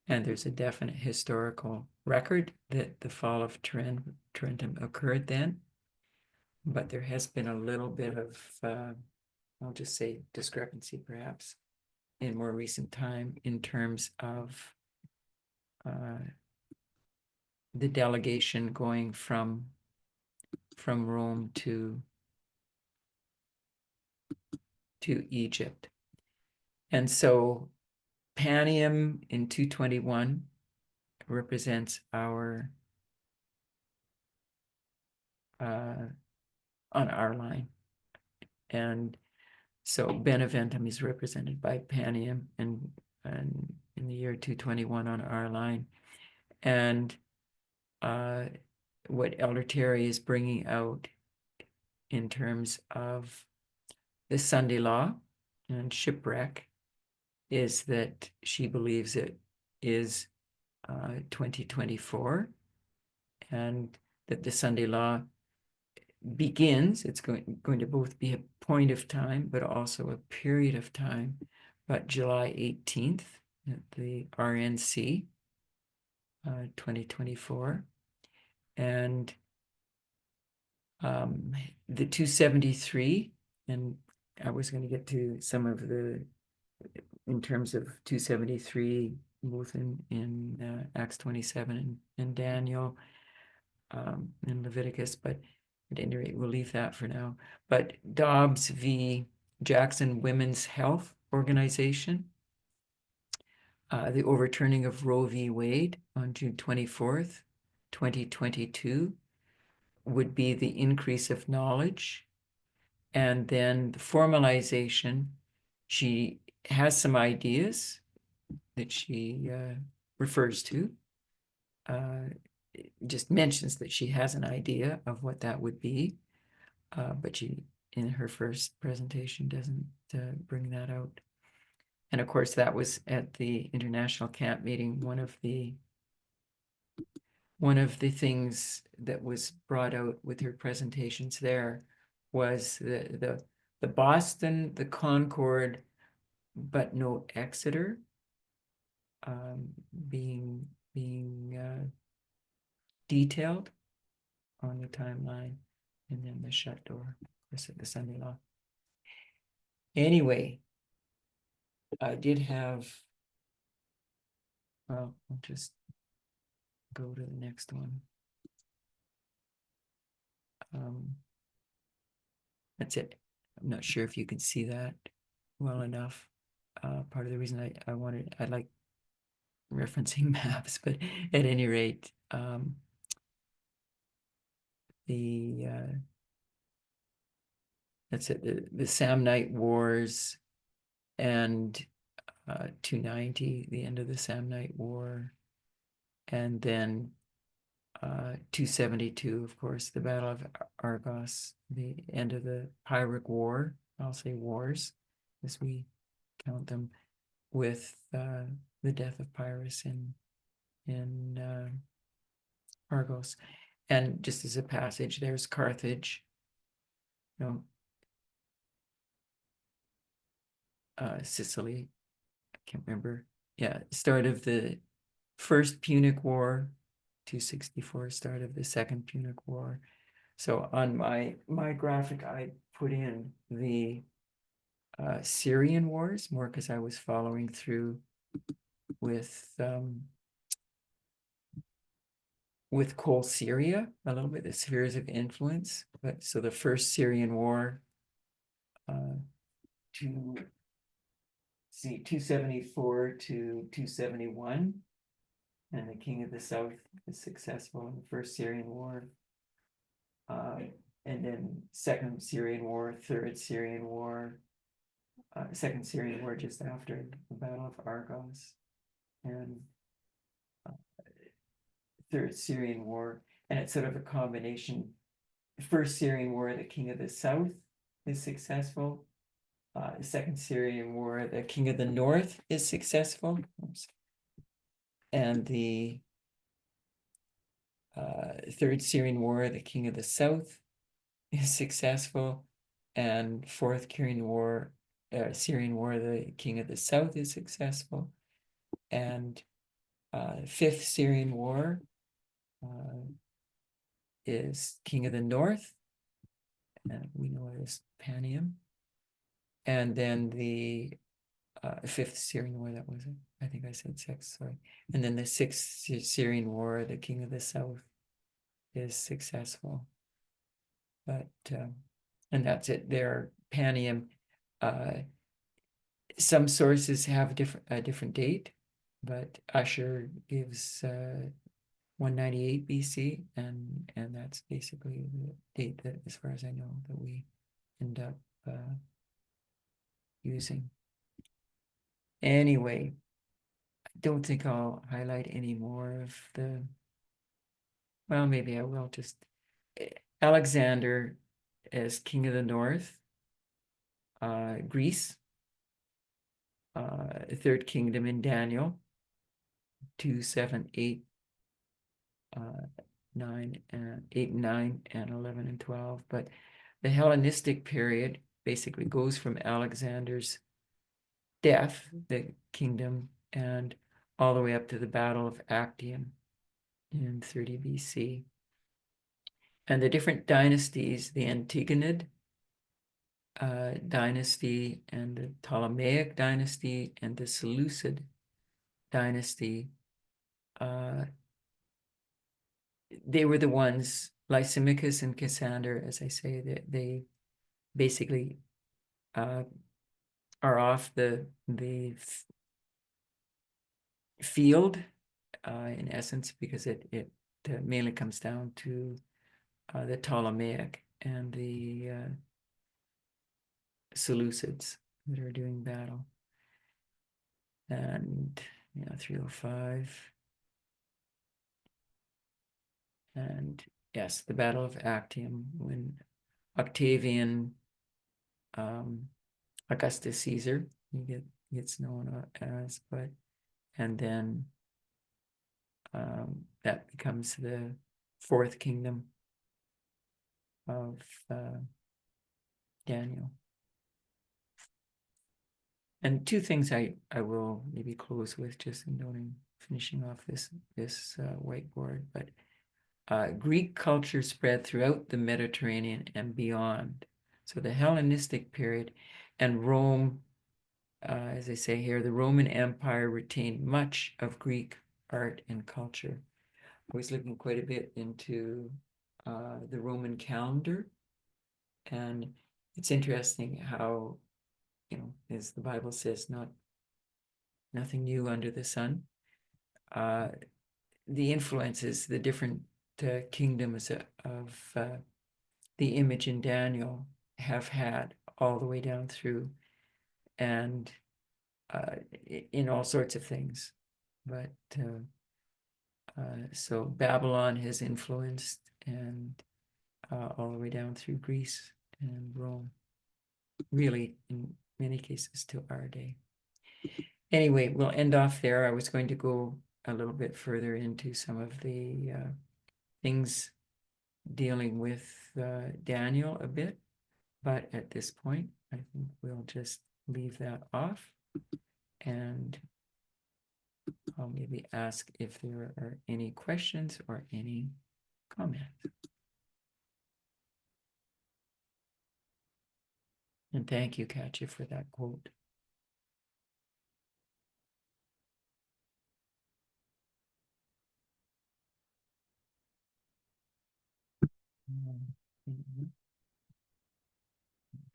and there's a definite historical record that the fall of Tarentum occurred then. But there has been a little bit of, I'll just say, discrepancy perhaps in more recent time in terms of the delegation going from Rome to Egypt. And so Panium in 221 represents our on our line, and so Beneventum is represented by Panium and in the year 221 on our line. And what Elder Terrie is bringing out in terms of the Sunday law and shipwreck is that she believes it is 2024, and that the Sunday law begins, it's going to both be a point of time, but also a period of time, but July 18th at the RNC, 2024. And the 273, and I was going to get to some of the, in terms of 273, both in Acts 27 and Daniel, in Leviticus, but at any rate, we'll leave that for now. But Dobbs v. Jackson Women's Health Organization, the overturning of Roe v. Wade on June 24th, 2022, would be the increase of knowledge. And then the formalization, she has some ideas that she refers to, just mentions that she has an idea of what that would be, but she, in her first presentation, doesn't bring that out. And of course, that was at the International Camp meeting. One of the things that was brought out with her presentations there was the Boston, the Concord, but no Exeter, being detailed on the timeline, and then the shut door, of course, at the Sunday law. Anyway, I did have, well, I'll just go to the next one. That's it. I'm not sure if you can see that well enough. Part of the reason I like referencing maps, but at any rate, that's it, the Samnite Wars and 290, the end of the Samnite War, and then 272, of course, the Battle of Argos, the end of the Pyrrhic War. I'll say wars as we count them. with the death of Pyrrhus in Argos. And just as a passage, there's Carthage, Sicily, I can't remember. Yeah, start of the First Punic War, 264, start of the Second Punic War. So on my graphic, I put in the Syrian wars, more because I was following through with Coal Syria, a little bit, the spheres of influence. But so the first Syrian war, 274 to 271, and the king of the south is successful in the first Syrian war. And then second Syrian war, third Syrian war, second Syrian war just after the Battle of Argos, and third Syrian war. And it's sort of a combination. First Syrian war, the king of the south is successful. The second Syrian war, the king of the north is successful. Oops. And the third Syrian war, the king of the south is successful. And fourth Syrian war, the king of the south is successful. And fifth Syrian war is king of the north, and we know it as Panium. And then the fifth Syrian war, that was it. I think I said six, sorry. And then the sixth Syrian war, the king of the south is successful. But and that's it there. Panium. Some sources have a different date, but Usher gives 198 BC, and that's basically the date that, as far as I know, that we end up using. Anyway, I don't think I'll highlight any more of the, well, maybe I will just, Alexander as king of the north, Greece, third kingdom in Daniel, 2, 7, 8, 9, and 8, 9, and 11, and 12. But the Hellenistic period basically goes from Alexander's death, the kingdom, and all the way up to the Battle of Actium in 30 BC. And the different dynasties, the Antigonid dynasty, and the Ptolemaic dynasty, and the Seleucid dynasty, they were the ones, Lysimachus and Cassander, as I say, they basically are off the field in essence, because it mainly comes down to the Ptolemaic and the Seleucids that are doing battle. And 305. And yes, the Battle of Actium, when Octavian, Augustus Caesar, he gets known as, but, and then that becomes the fourth kingdom of Daniel. And two things I will maybe close with, just in noting, finishing off this whiteboard, but Greek culture spread throughout the Mediterranean and beyond. So the Hellenistic period, and Rome, as I say here, the Roman Empire retained much of Greek art and culture. I was looking quite a bit into the Roman calendar, and it's interesting how, as the Bible says, nothing new under the sun. The influences, the different kingdoms of the image in Daniel have had all the way down through, and in all sorts of things. But so Babylon has influenced, and all the way down through Greece and Rome, really in many cases to our day. Anyway, we'll end off there. I was going to go a little bit further into some of the things dealing with Daniel a bit, but at this point, I think we'll just leave that off, and I'll maybe ask if there are any questions or any comments. And thank you, Katja, for that quote.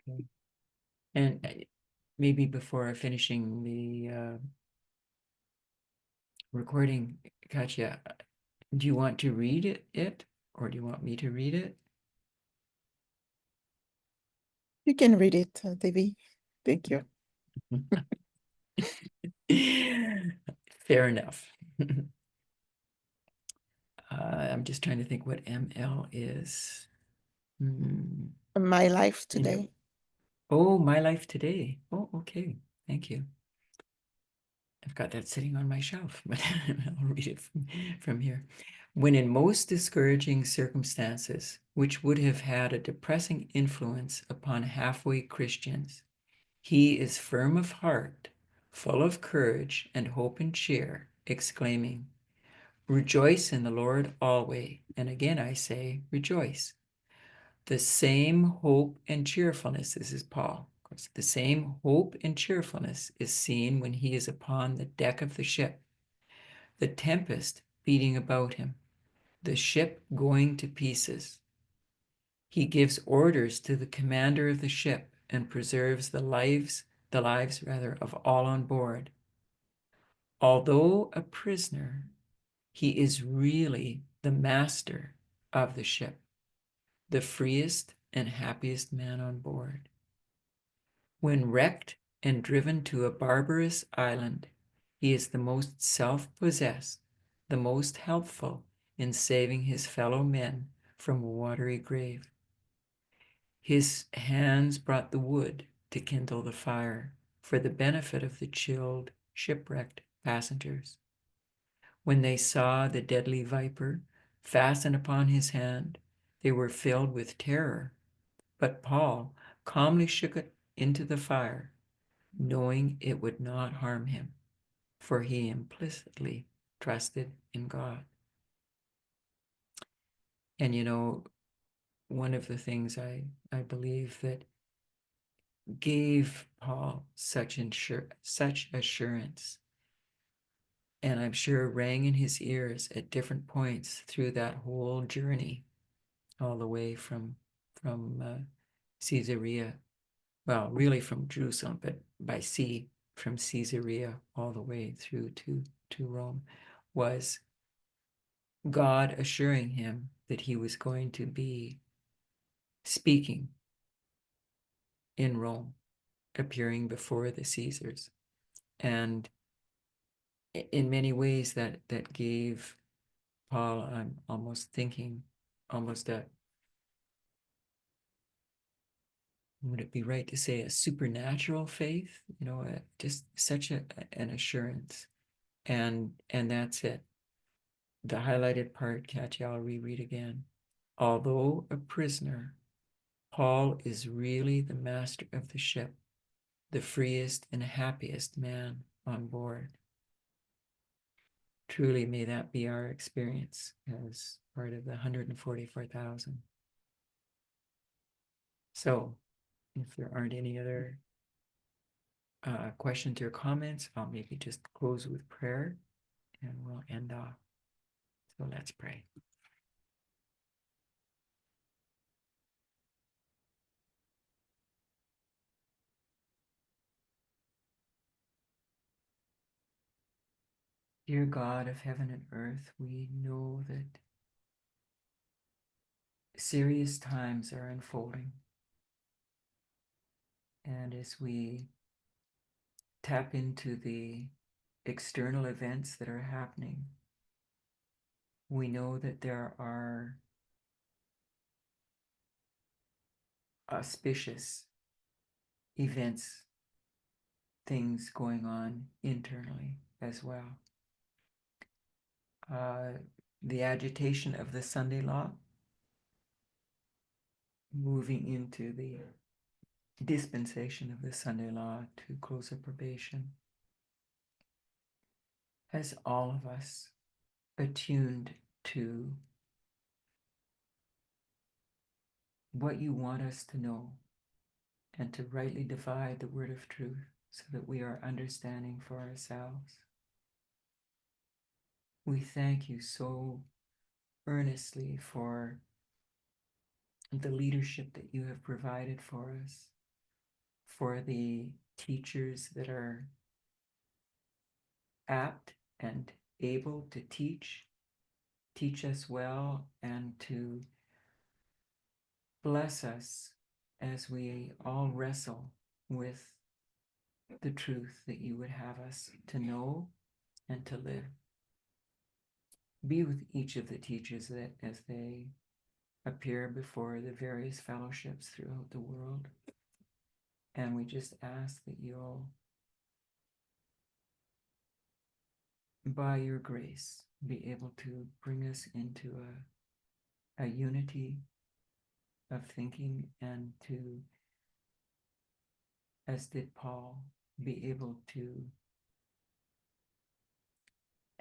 Okay. And maybe before finishing the recording, Katja, do you want to read it or do you want me to read it? You can read it, Devi. Thank you. Fair enough. I'm just trying to think what ML is. My life today. Oh, my life today. Oh, okay. Thank you. I've got that sitting on my shelf, but I'll read it from here. When in most discouraging circumstances, which would have had a depressing influence upon halfway Christians, he is firm of heart, full of courage and hope and cheer, exclaiming, "Rejoice in the Lord always." And again I say, rejoice. The same hope and cheerfulness, this is Paul, of course, the same hope and cheerfulness is seen when he is upon the deck of the ship, the tempest beating about him, the ship going to pieces. He gives orders to the commander of the ship and preserves the lives of all on board. Although a prisoner, he is really the master of the ship, the freest and happiest man on board. When wrecked and driven to a barbarous island, he is the most self-possessed, the most helpful in saving his fellow men from a watery grave. His hands brought the wood to kindle the fire for the benefit of the chilled, shipwrecked passengers. When they saw the deadly viper fasten upon his hand, they were filled with terror. But Paul calmly shook it into the fire, knowing it would not harm him, for he implicitly trusted in God. And one of the things I believe that gave Paul such assurance, and I'm sure rang in his ears at different points through that whole journey, all the way from Caesarea, well, really from Jerusalem, but by sea from Caesarea all the way through to Rome, was God assuring him that he was going to be speaking in Rome, appearing before the Caesars. And in many ways that gave Paul, I'm almost thinking, almost a, would it be right to say a supernatural faith? Just such an assurance. And that's it. The highlighted part, Katja, I'll reread again. Although a prisoner, Paul is really the master of the ship, the freest and happiest man on board. Truly, may that be our experience as part of the 144,000. So, if there aren't any other questions or comments, I'll maybe just close with prayer and we'll end off. So let's pray. Dear God of heaven and earth, we know that serious times are unfolding. And as we tap into the external events that are happening, we know that there are auspicious events things going on internally as well. The agitation of the Sunday law, moving into the dispensation of the Sunday law to close of probation, has all of us attuned to what you want us to know and to rightly divide the word of truth so that we are understanding for ourselves. We thank you so earnestly for the leadership that you have provided for us, for the teachers that are apt and able to teach us well, and to bless us as we all wrestle with the truth that you would have us to know and to live. Be with each of the teachers that as they appear before the various fellowships throughout the world. And we just ask that you'll, by your grace, be able to bring us into a unity of thinking, and to, as did Paul, be able to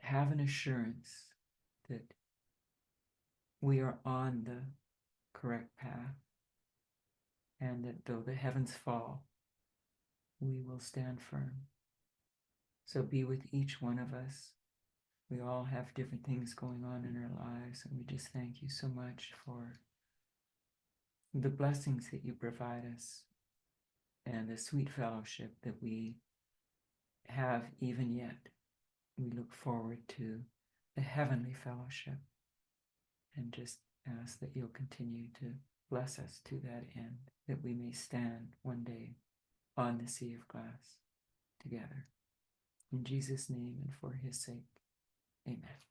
have an assurance that we are on the correct path, and that though the heavens fall, we will stand firm. So be with each one of us. We all have different things going on in our lives, and we just thank you so much for the blessings that you provide us and the sweet fellowship that we have even yet. We look forward to the heavenly fellowship, and just ask that you'll continue to bless us to that end, that we may stand one day on the sea of glass together. In Jesus' name and for his sake, amen.